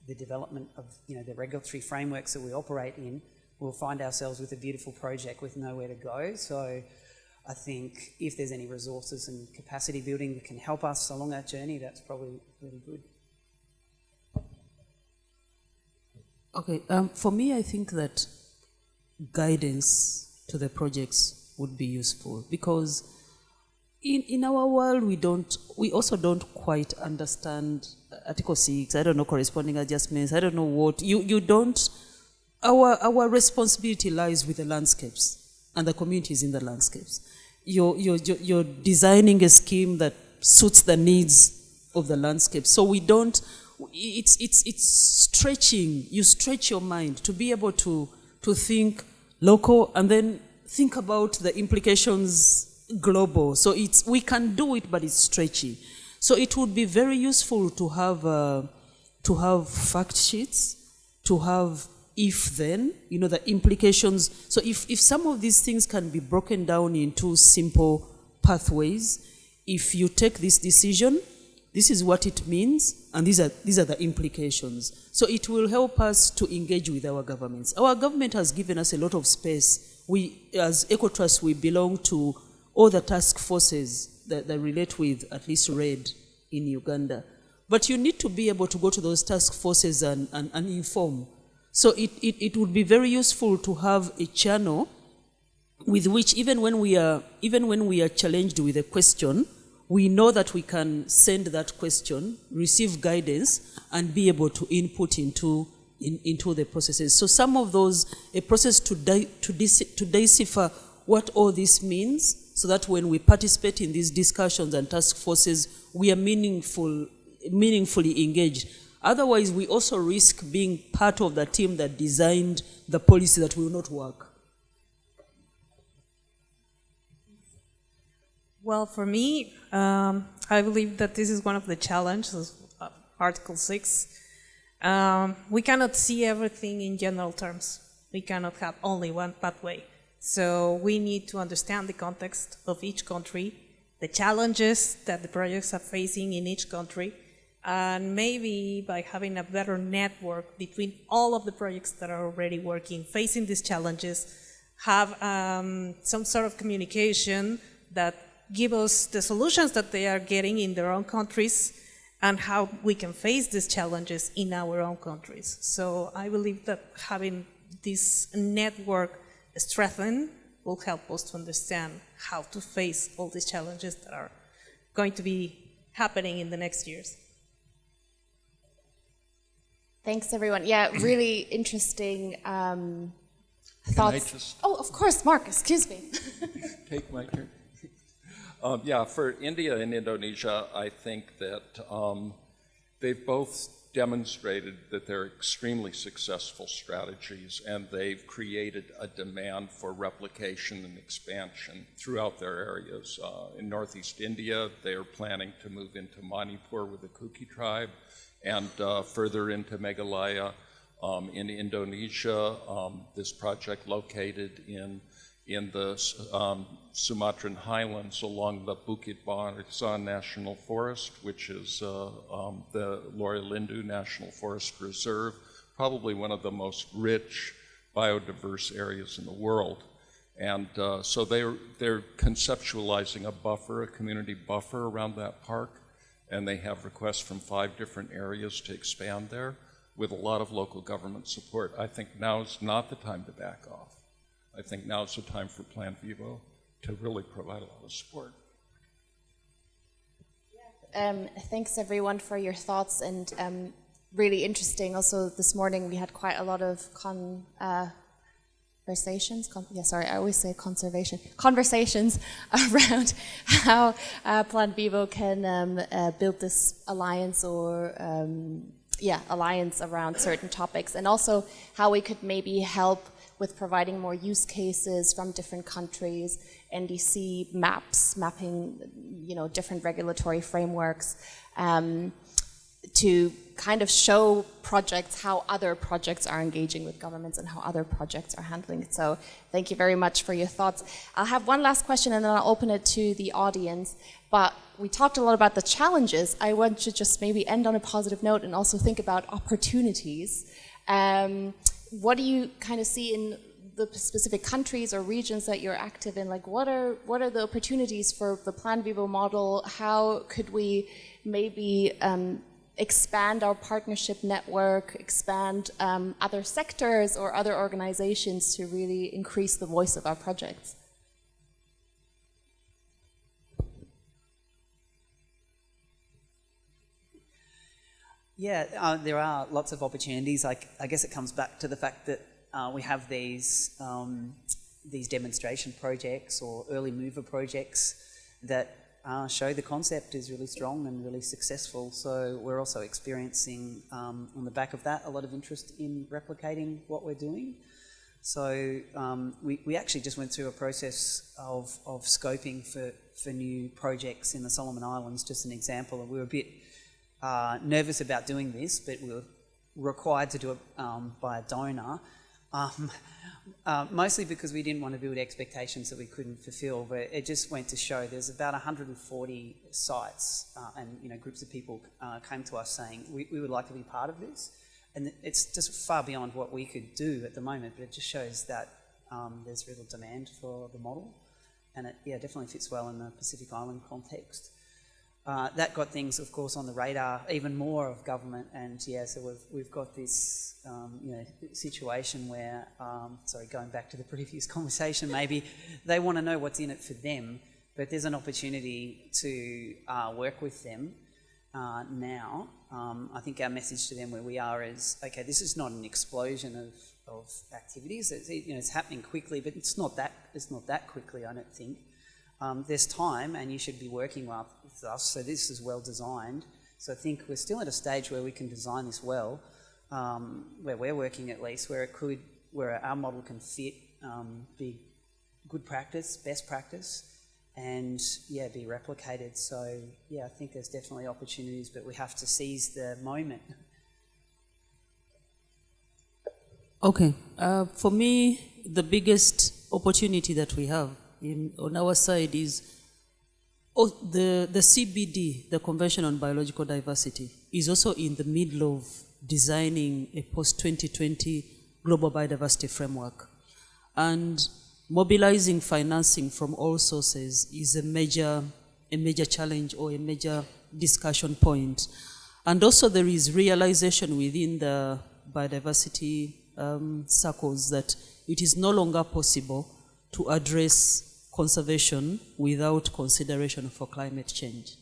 the development of the regulatory frameworks that we operate in, we'll find ourselves with a beautiful project with nowhere to go. So I think if there's any resources and capacity building that can help us along that journey, that's probably really good. Okay, for me, I think that guidance to the projects would be useful, because in our world we also don't quite understand Article 6, I don't know, corresponding adjustments, I don't know what, you don't, our responsibility lies with the landscapes and the communities in the landscapes. You're designing a scheme that suits the needs of the landscape. So we don't, it's stretching, you stretch your mind to be able to think local and then think about the implications global. So we can do it, but it's stretchy. So it would be very useful to have fact sheets, to have if-then, the implications. So if some of these things can be broken down into simple pathways, if you take this decision, this is what it means, and these are the implications. So it will help us to engage with our governments. Our government has given us a lot of space. We, as ECOTRUST, we belong to all the task forces that relate with at least red in Uganda. But you need to be able to go to those task forces and inform. So it would be very useful to have a channel with which even when we are challenged with a question, we know that we can send that question, receive guidance, and be able to input into the processes. So some of those, a process to decipher what all this means, so that when we participate in these discussions and task forces, we are meaningfully engaged. Otherwise, we also risk being part of the team that designed the policy that will not work. Well, for me, I believe that this is one of the challenges of Article 6. We cannot see everything in general terms. We cannot have only one pathway. So we need to understand the context of each country, the challenges that the projects are facing in each country, and maybe by having a better network between all of the projects that are already working, facing these challenges, have some sort of communication that give us the solutions that they are getting in their own countries and how we can face these challenges in our own countries. So I believe that having this network strengthened will help us to understand how to face all these challenges that are going to be happening in the next years. Thanks, everyone. Yeah, really interesting thoughts. Just Oh, of course, Mark, excuse me. take my turn? Yeah, for India and Indonesia, I think that they've both demonstrated that they're extremely successful strategies, and they've created a demand for replication and expansion throughout their areas. In Northeast India, they're planning to move into Manipur with the Kuki tribe, and further into Meghalaya. In Indonesia, this project located in the Sumatran highlands along the Bukit Barisan National Forest, which is the Lyngdoh National Forest Reserve, probably one of the most rich biodiverse areas in the world. And so they're conceptualizing a buffer, a community buffer around that park, and they have requests from 5 different areas to expand there with a lot of local government support. I think now is not the time to back off. I think now is the time for Plan Vivo to really provide a lot of support. Thanks everyone for your thoughts, and really interesting. Also this morning we had quite a lot of conversations around how Plan Vivo can build this alliance or alliance around certain topics, and also how we could maybe help with providing more use cases from different countries, NDC maps, mapping, different regulatory frameworks, to kind of show projects how other projects are engaging with governments and how other projects are handling it. So thank you very much for your thoughts. I'll have one last question and then I'll open it to the audience. But we talked a lot about the challenges. I want to just maybe end on a positive note and also think about opportunities. What do you kind of see in the specific countries or regions that you're active in? Like, what are the opportunities for the Plan Vivo model? How could we maybe expand our partnership network, expand other sectors or other organizations to really increase the voice of our projects? Yeah, there are lots of opportunities. I guess it comes back to the fact that we have these demonstration projects or early mover projects that show the concept is really strong and really successful. So we're also experiencing, on the back of that, a lot of interest in replicating what we're doing. So we actually just went through a process of scoping for new projects in the Solomon Islands, just an example. And we were a bit nervous about doing this, but we were required to do it by a donor, mostly because we didn't want to build expectations that we couldn't fulfill. But it just went to show there's about 140 sites, and groups of people came to us saying we would like to be part of this, and it's just far beyond what we could do at the moment. But it just shows that there's real demand for the model. and it definitely fits well in the Pacific Island context. That got things, of course, on the radar even more of government, and so we've got this situation where, going back to the previous conversation, maybe they want to know what's in it for them, but there's an opportunity to work with them now. I think our message to them where we are is, okay, this is not an explosion of activities. It's happening quickly, but it's not that quickly, I don't think. There's time, and you should be working with us, so this is well designed. So I think we're still at a stage where we can design this well, where we're working at least, where our model can fit, be good practice, best practice, and be replicated. So I think there's definitely opportunities, but we have to seize the moment. Okay, for me, the biggest opportunity that we have on our side is the CBD, the Convention on Biological Diversity, is also in the middle of designing a post-2020 global biodiversity framework. And mobilizing financing from all sources is a major challenge or a major discussion point. And also there is realization within the biodiversity circles that it is no longer possible to address conservation without consideration for climate change.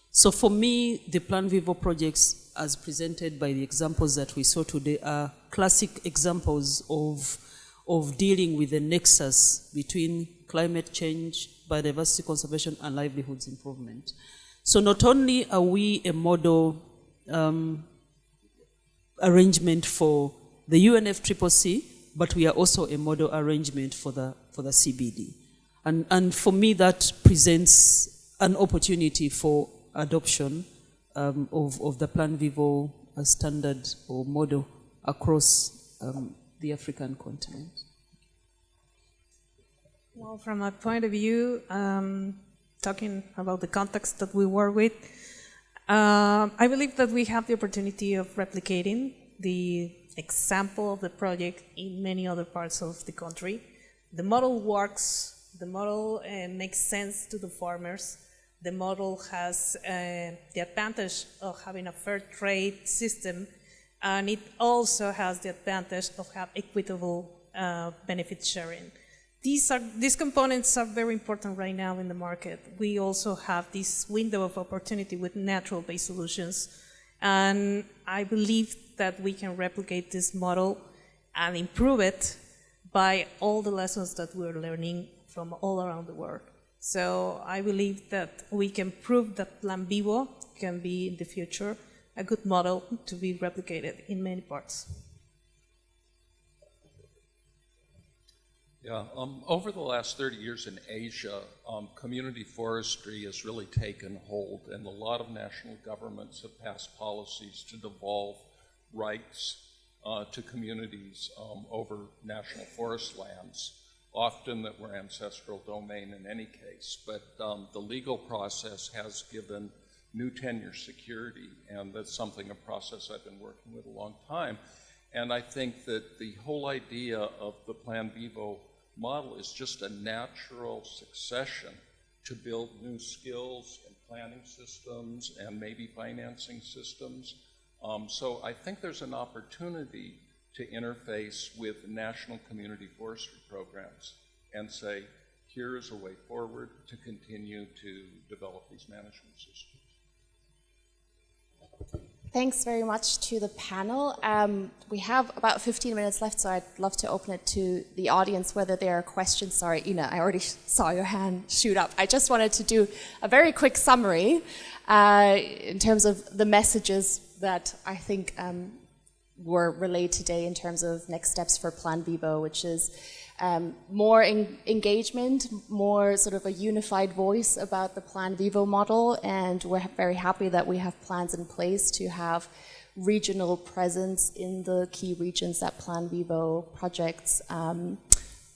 So for me, the Plan Vivo projects, as presented by the examples that we saw today, are classic examples of dealing with the nexus between climate change, biodiversity conservation, and livelihoods improvement. So not only are we a model arrangement for the UNFCCC, but we are also a model arrangement for the CBD. And for me, that presents an opportunity for adoption of the Plan Vivo standard or model across the African continent. Well, from my point of view, talking about the context that we work with, I believe that we have the opportunity of replicating the example of the project in many other parts of the country. The model works, the model makes sense to the farmers, the model has the advantage of having a fair trade system, and it also has the advantage of having equitable benefit sharing. These components are very important right now in the market. We also have this window of opportunity with natural-based solutions, and I believe that we can replicate this model and improve it by all the lessons that we're learning from all around the world. So I believe that we can prove that Plan Vivo can be in the future a good model to be replicated in many parts. Yeah, over the last 30 years in Asia, community forestry has really taken hold, and a lot of national governments have passed policies to devolve rights to communities over national forest lands, often that were ancestral domain in any case. But the legal process has given new tenure security, and that's a process I've been working with a long time. And I think that the whole idea of the Plan Vivo model is just a natural succession to build new skills and planning systems and maybe financing systems. So I think there's an opportunity to interface with national community forestry programs and say, here is a way forward to continue to develop these management systems. Thanks very much to the panel. We have about 15 minutes left, so I'd love to open it to the audience, whether there are questions. Sorry, Ina, I already saw your hand shoot up. I just wanted to do a very quick summary in terms of the messages that I think were relayed today in terms of next steps for Plan Vivo, which is more engagement, more sort of a unified voice about the Plan Vivo model, and we're very happy that we have plans in place to have regional presence in the key regions that Plan Vivo projects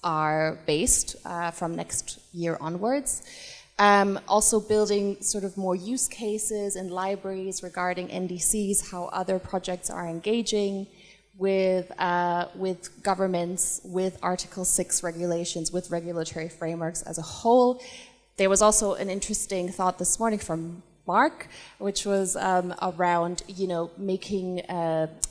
are based from next year onwards. Also building sort of more use cases and libraries regarding NDCs, how other projects are engaging, with governments, with Article 6 regulations, with regulatory frameworks as a whole. There was also an interesting thought this morning from Mark, which was around, making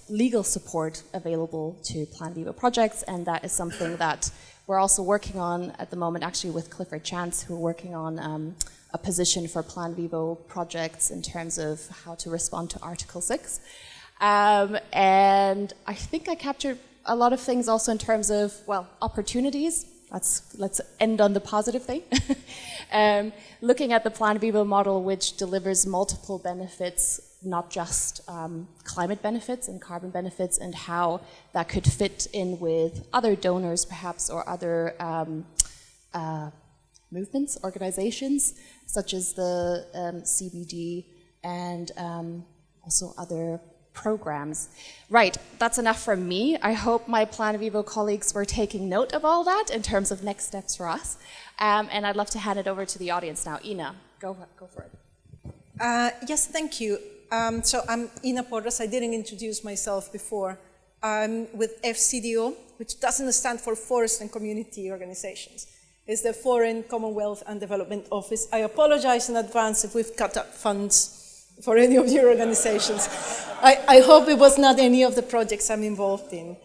legal support available to Plan Vivo projects, and that is something that we're also working on at the moment, actually with Clifford Chance, who are working on a position for Plan Vivo projects in terms of how to respond to Article 6. And I think I captured a lot of things also in terms of, opportunities. Let's end on the positive thing. Looking at the Plan Vivo model, which delivers multiple benefits, not just climate benefits and carbon benefits, and how that could fit in with other donors perhaps, or other movements, organizations, such as the CBD and also other programs. Right, that's enough from me. I hope my Plan Vivo colleagues were taking note of all that in terms of next steps for us. And I'd love to hand it over to the audience now. Ina, go for it. Yes, thank you. So I'm Ina Porras. I didn't introduce myself before. I'm with FCDO, which doesn't stand for Forest and Community Organizations. It's the Foreign, Commonwealth and Development Office. I apologize in advance if we've cut up funds for any of your organizations. I hope it was not any of the projects I'm involved in.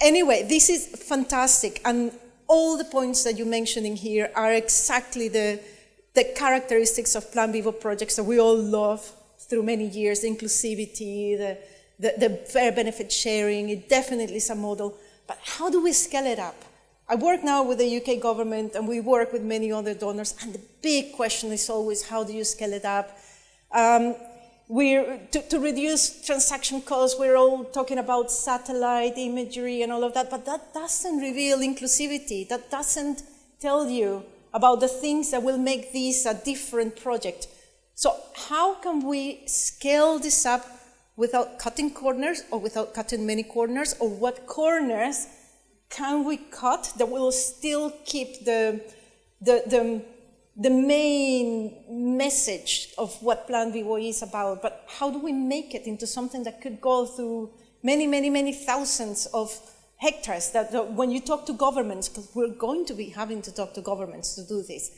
Anyway, this is fantastic, and all the points that you're mentioning here are exactly the characteristics of Plan Vivo projects that we all love through many years: the inclusivity, the fair benefit sharing. It definitely is a model, but how do we scale it up? I work now with the UK government, and we work with many other donors, and the big question is always, how do you scale it up? To reduce transaction costs, we're all talking about satellite imagery and all of that, but that doesn't reveal inclusivity. That doesn't tell you about the things that will make this a different project. So how can we scale this up without cutting corners, or without cutting many corners, or what corners can we cut that will still keep the main message of what Plan Vivo is about, but how do we make it into something that could go through many, many, many thousands of hectares, that when you talk to governments, because we're going to be having to talk to governments to do this,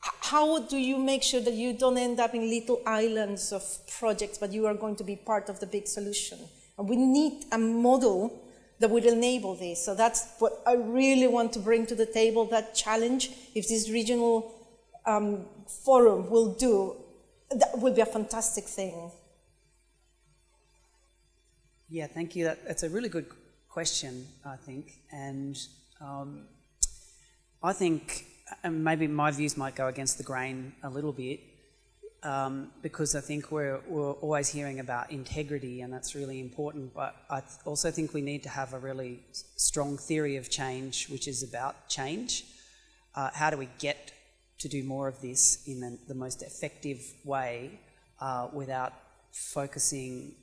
how do you make sure that you don't end up in little islands of projects, but you are going to be part of the big solution? And we need a model that would enable this. So that's what I really want to bring to the table, that challenge. If this regional forum will do, that will be a fantastic thing. Yeah, thank you. That's a really good question, I think. And I think, and maybe my views might go against the grain a little bit, because I think we're always hearing about integrity, and that's really important, but I also think we need to have a really strong theory of change, which is about change. How do we get to do more of this in the most effective way without focusing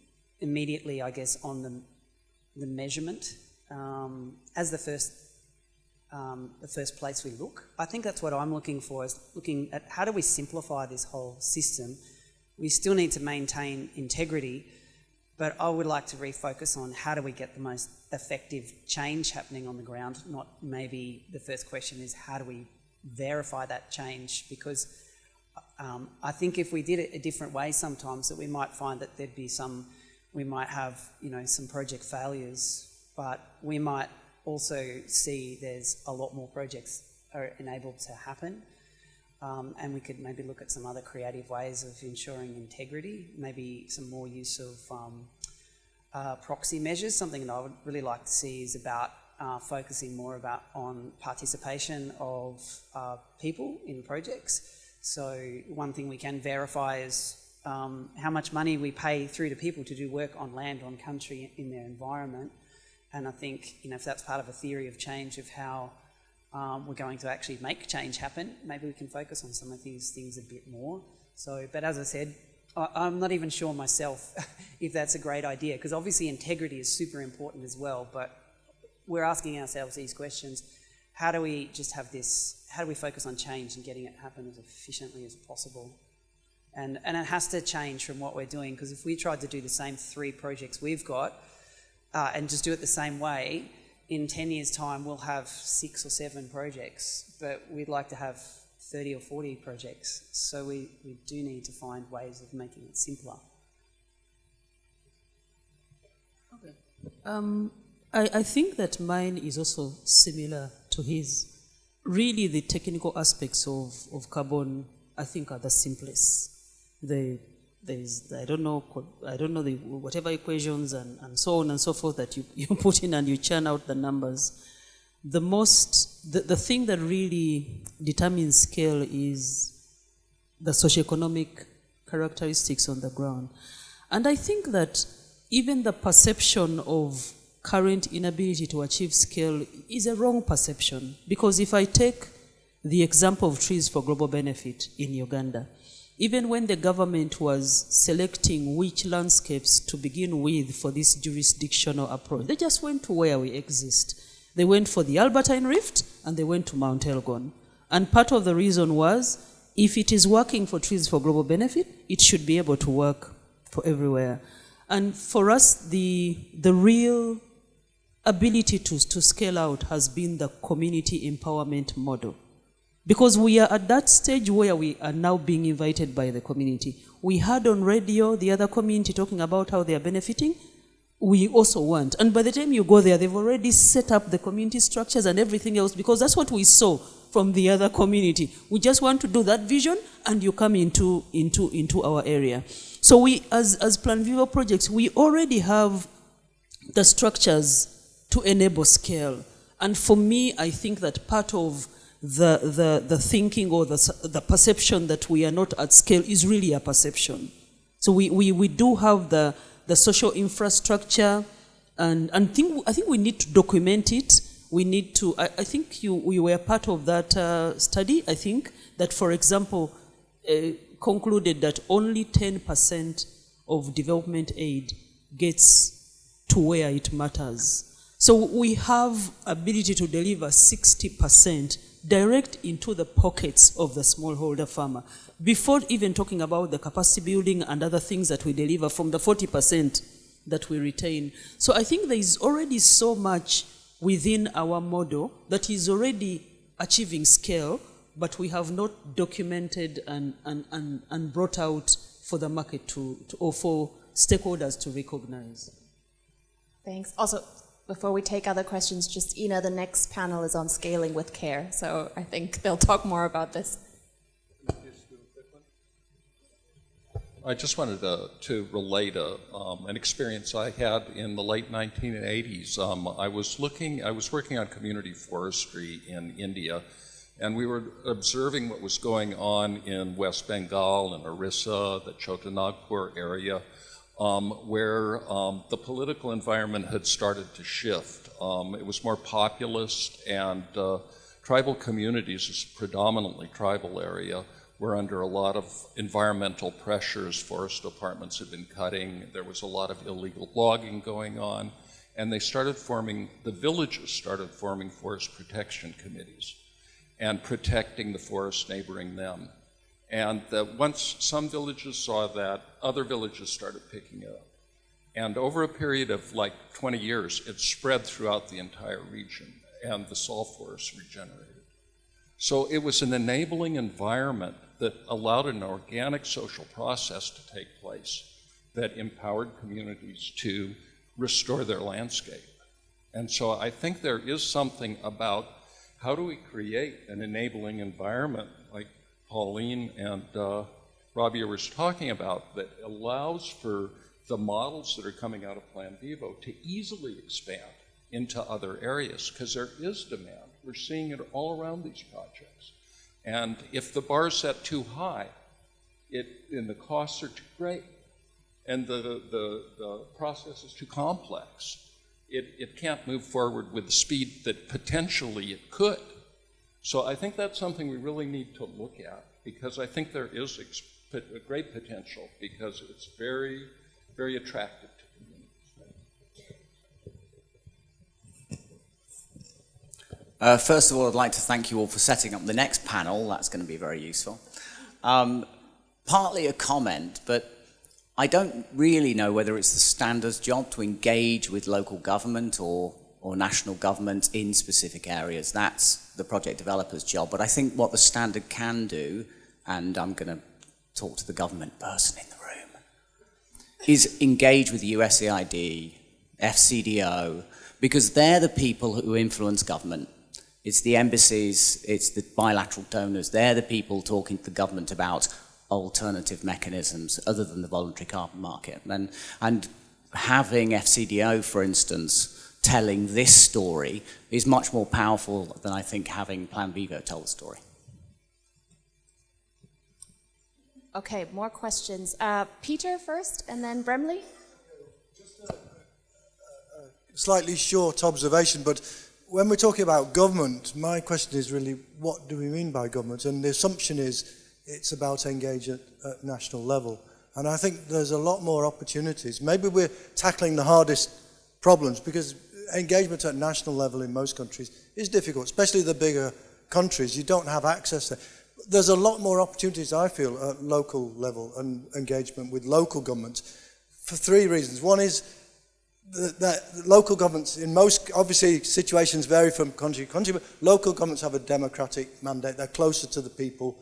immediately, I guess, on the measurement as the first place we look. I think that's what I'm looking for, is looking at how do we simplify this whole system. We still need to maintain integrity, but I would like to refocus on how do we get the most effective change happening on the ground. Not maybe the first question is how do we verify that change, because I think if we did it a different way sometimes, that we might find that there'd be we might have, some project failures, but we might also see there's a lot more projects are enabled to happen, and we could maybe look at some other creative ways of ensuring integrity, maybe some more use of proxy measures. Something that I would really like to see is about focusing more on participation of people in projects. So one thing we can verify is how much money we pay through to people to do work on land, on country, in their environment. And I think, if that's part of a theory of change of how we're going to actually make change happen, maybe we can focus on some of these things a bit more. So, but as I said, I'm not even sure myself if that's a great idea, because obviously integrity is super important as well, but we're asking ourselves these questions. How do we just have this, how do we focus on change and getting it happen as efficiently as possible? And it has to change from what we're doing, because if we tried to do the same 3 projects we've got, and just do it the same way, in 10 years' time we'll have 6 or 7 projects, but we'd like to have 30 or 40 projects. So we do need to find ways of making it simpler. I think that mine is also similar to his. Really, the technical aspects of carbon, I think, are the simplest. I don't know the whatever equations and so on and so forth that you put in and you churn out the numbers. The thing that really determines scale is the socioeconomic characteristics on the ground. And I think that even the perception of current inability to achieve scale is a wrong perception. Because if I take the example of trees for global benefit in Uganda, even when the government was selecting which landscapes to begin with for this jurisdictional approach, they just went to where we exist. They went for the Albertine Rift and they went to Mount Elgon. And part of the reason was, if it is working for trees for global benefit, it should be able to work for everywhere. And for us, the real ability to scale out has been the community empowerment model. Because we are at that stage where we are now being invited by the community. We heard on radio the other community talking about how they are benefiting. We also want. And by the time you go there, they've already set up the community structures and everything else, because that's what we saw from the other community. We just want to do that vision and you come into our area. So we, as Plan Vivo projects, we already have the structures to enable scale. And for me, I think that part of the thinking or the perception that we are not at scale is really a perception. So we do have the social infrastructure, and I think we need to document it. We need to, I think we were part of that study, I think, that, for example, concluded that only 10% of development aid gets to where it matters. So we have ability to deliver 60% direct into the pockets of the smallholder farmer, before even talking about the capacity building and other things that we deliver from the 40% that we retain. So I think there is already so much within our model that is already achieving scale, but we have not documented and brought out for the market or for stakeholders to recognize. Thanks. Also, before we take other questions, just, the next panel is on scaling with care, so I think they'll talk more about this. I just wanted to relate an experience I had in the late 1980s. I was working on community forestry in India, and we were observing what was going on in West Bengal and Orissa, the Chotanagpur area, where the political environment had started to shift. It was more populist, and tribal communities, this predominantly tribal area, were under a lot of environmental pressures. Forest departments had been cutting, there was a lot of illegal logging going on, and the villages started forming forest protection committees and protecting the forest neighboring them. And once some villages saw that, other villages started picking it up. And over a period of like 20 years, it spread throughout the entire region, and the salt forests regenerated. So it was an enabling environment that allowed an organic social process to take place that empowered communities to restore their landscape. And so I think there is something about how do we create an enabling environment, like Pauline and Robbie was talking about, that allows for the models that are coming out of Plan Vivo to easily expand into other areas, because there is demand. We're seeing it all around these projects. And if the bar is set too high, and the costs are too great, and the process is too complex, it can't move forward with the speed that potentially it could. So I think that's something we really need to look at, because I think there is a great potential, because it's very, very attractive to communities. First of all, I'd like to thank you all for setting up the next panel. That's going to be very useful. Partly a comment, but I don't really know whether it's the standard's job to engage with local government or national government in specific areas. That's the project developer's job. But I think what the standard can do, and I'm going to talk to the government person in the room, is engage with the USAID, FCDO, because they're the people who influence government. It's the embassies, it's the bilateral donors, they're the people talking to the government about alternative mechanisms other than the voluntary carbon market. And having FCDO, for instance, telling this story is much more powerful than I think having Plan Vivo tell the story. Okay, more questions. Peter first, and then Bremley. Just a slightly short observation, but when we're talking about government, my question is really, what do we mean by government? And the assumption is it's about engagement at national level. And I think there's a lot more opportunities. Maybe we're tackling the hardest problems, because engagement at national level in most countries is difficult, especially the bigger countries. You don't have access there. There's a lot more opportunities, I feel, at local level and engagement with local government for three reasons. One is that local governments, in most, obviously situations vary from country to country, but local governments have a democratic mandate. They're closer to the people,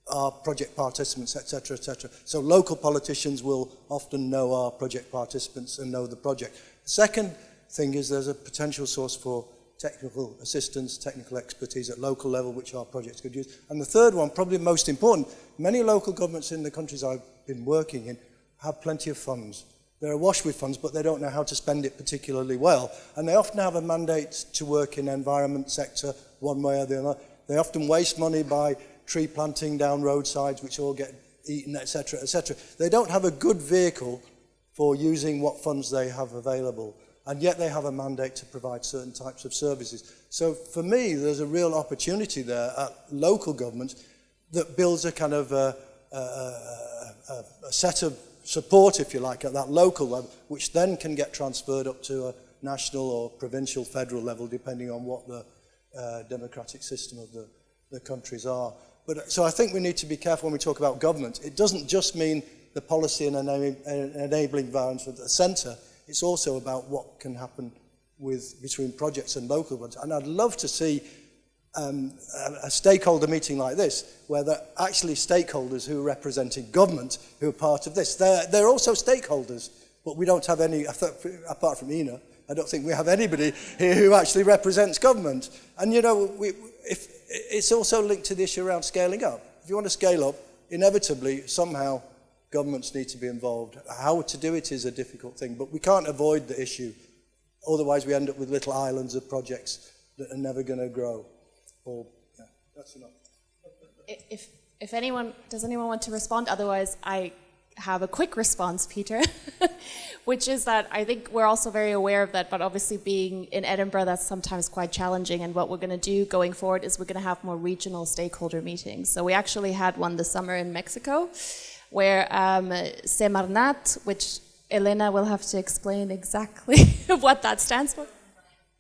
our project participants, etc., etc. So local politicians will often know our project participants and know the project. The second thing is there's a potential source for technical assistance, technical expertise at local level, which our projects could use. And the third one, probably most important, many local governments in the countries I've been working in have plenty of funds. They're awash with funds, but they don't know how to spend it particularly well. And they often have a mandate to work in the environment sector one way or the other. They often waste money by tree planting down roadsides, which all get eaten, etc., etc. They don't have a good vehicle for using what funds they have available. And yet they have a mandate to provide certain types of services. So for me, there's a real opportunity there at local government that builds a kind of a set of support, if you like, at that local level, which then can get transferred up to a national or provincial, federal level, depending on what the democratic system of the countries are. But so I think we need to be careful when we talk about government. It doesn't just mean the policy and enabling environment at the centre. It's also about what can happen between projects and local ones. And I'd love to see a stakeholder meeting like this, where there are actually stakeholders who are representing government who are part of this. They're also stakeholders, but we don't have any, apart from Ina, I don't think we have anybody here who actually represents government. And you know, it's also linked to the issue around scaling up. If you want to scale up, inevitably, somehow, governments need to be involved. How to do it is a difficult thing, but we can't avoid the issue. Otherwise, we end up with little islands of projects that are never going to grow. Yeah, that's enough. If anyone, does anyone want to respond? Otherwise, I have a quick response, Peter, which is that I think we're also very aware of that, but obviously being in Edinburgh, that's sometimes quite challenging. And what we're going to do going forward is we're going to have more regional stakeholder meetings. So we actually had one this summer in Mexico, where Semarnat, which Helena will have to explain exactly what that stands for.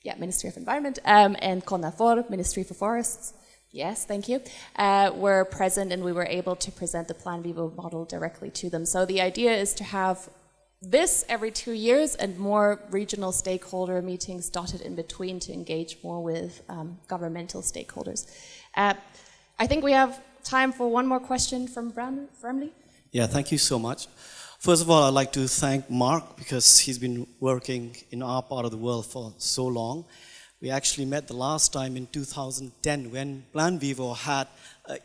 Yeah, Ministry of Environment, and CONAFOR, Ministry for Forests. Yes, thank you. Were present, and we were able to present the Plan Vivo model directly to them. So the idea is to have this every 2 years and more regional stakeholder meetings dotted in between to engage more with governmental stakeholders. I think we have time for one more question from Bramley. Yeah, thank you so much. First of all, I'd like to thank Mark because he's been working in our part of the world for so long. We actually met the last time in 2010 when Plan Vivo had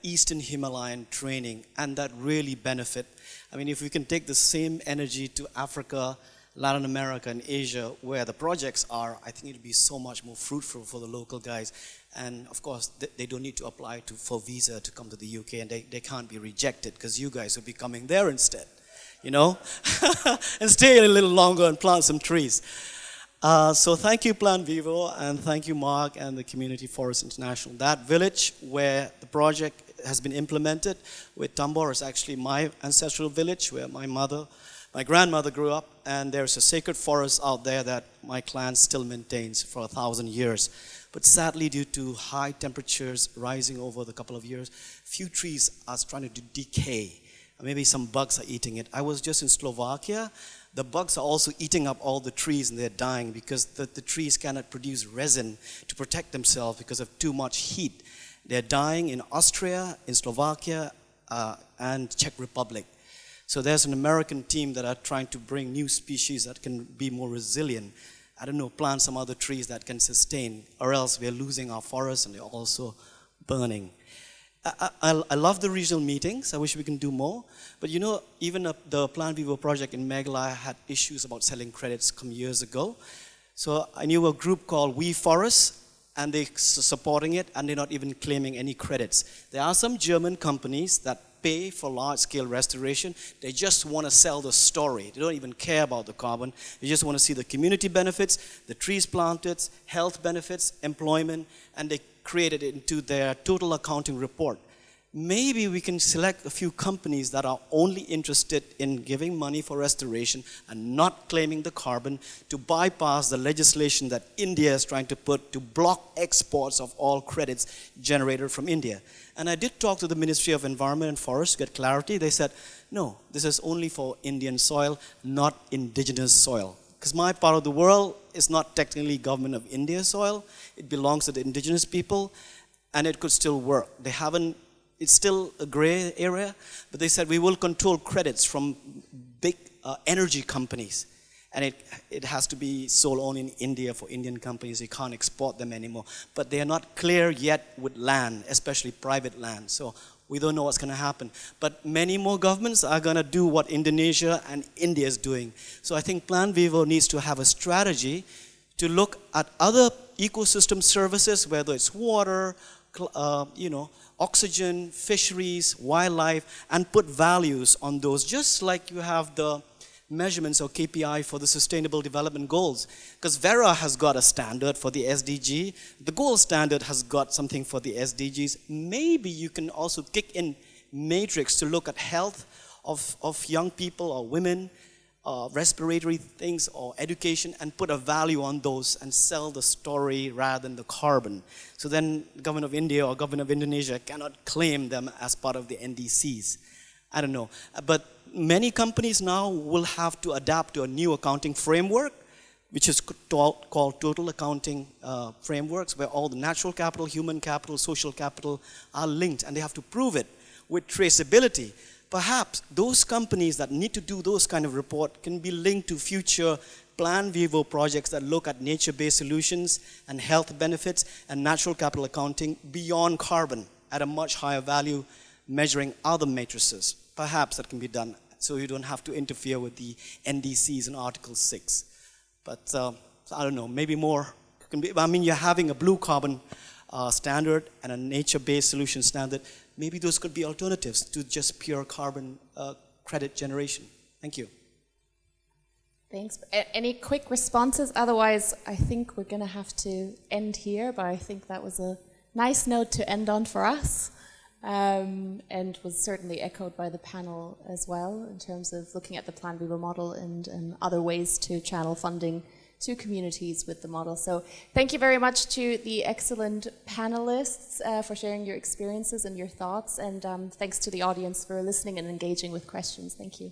Eastern Himalayan training, and that really benefit. I mean, if we can take the same energy to Africa, Latin America, and Asia, where the projects are, I think it'll be so much more fruitful for the local guys. And of course, they don't need to apply for visa to come to the UK, and they can't be rejected because you guys will be coming there instead, you know, and stay a little longer and plant some trees. So thank you, Plan Vivo, and thank you, Mark, and the Community Forest International. That village where the project has been implemented with Tambor is actually my ancestral village where my grandmother grew up, and there's a sacred forest out there that my clan still maintains for 1,000 years. But sadly, due to high temperatures rising over the couple of years, few trees are starting to decay. Maybe some bugs are eating it. I was just in Slovakia. The bugs are also eating up all the trees and they're dying because the trees cannot produce resin to protect themselves because of too much heat. They're dying in Austria, in Slovakia, and Czech Republic. So there's an American team that are trying to bring new species that can be more resilient. I don't know, plant some other trees that can sustain, or else we're losing our forests and they're also burning. I love the regional meetings. I wish we can do more. But you know, even the Plan Vivo project in Meghalaya had issues about selling credits some years ago. So I knew a group called We Forest, and they're supporting it, and they're not even claiming any credits. There are some German companies that pay for large-scale restoration. They just want to sell the story. They don't even care about the carbon. They just want to see the community benefits, the trees planted, health benefits, employment, and they created it into their total accounting report. Maybe we can select a few companies that are only interested in giving money for restoration and not claiming the carbon to bypass the legislation that India is trying to put to block exports of all credits generated from India. And I did talk to the Ministry of Environment and Forest to get clarity. They said, no, this is only for Indian soil, not indigenous soil. Because my part of the world is not technically government of India soil. It belongs to the indigenous people, and it could still work. They haven't, it's still a gray area, but they said we will control credits from big energy companies. And it has to be sold only in India for Indian companies. You can't export them anymore. But they are not clear yet with land, especially private land. So we don't know what's going to happen. But many more governments are going to do what Indonesia and India is doing. So I think Plan Vivo needs to have a strategy to look at other ecosystem services, whether it's water, oxygen, fisheries, wildlife, and put values on those, just like you have the measurements or KPI for the Sustainable Development Goals. Because Vera has got a standard for the SDG. The gold standard has got something for the SDGs. Maybe you can also kick in matrix to look at health of young people or women, respiratory things or education, and put a value on those and sell the story rather than the carbon. So then the government of India or government of Indonesia cannot claim them as part of the NDCs. I don't know. But many companies now will have to adapt to a new accounting framework, which is called total accounting frameworks, where all the natural capital, human capital, social capital are linked, and they have to prove it with traceability. Perhaps those companies that need to do those kind of report can be linked to future Plan Vivo projects that look at nature-based solutions and health benefits and natural capital accounting beyond carbon at a much higher value, measuring other matrices. Perhaps that can be done, so you don't have to interfere with the NDCs in Article 6. But I don't know, maybe more can be. I mean, you're having a blue carbon standard and a nature-based solution standard. Maybe those could be alternatives to just pure carbon credit generation. Thank you. Thanks. Any quick responses? Otherwise, I think we're going to have to end here, but I think that was a nice note to end on for us. And was certainly echoed by the panel as well in terms of looking at the Plan Vivo model and other ways to channel funding to communities with the model. So thank you very much to the excellent panelists for sharing your experiences and your thoughts, and thanks to the audience for listening and engaging with questions. Thank you.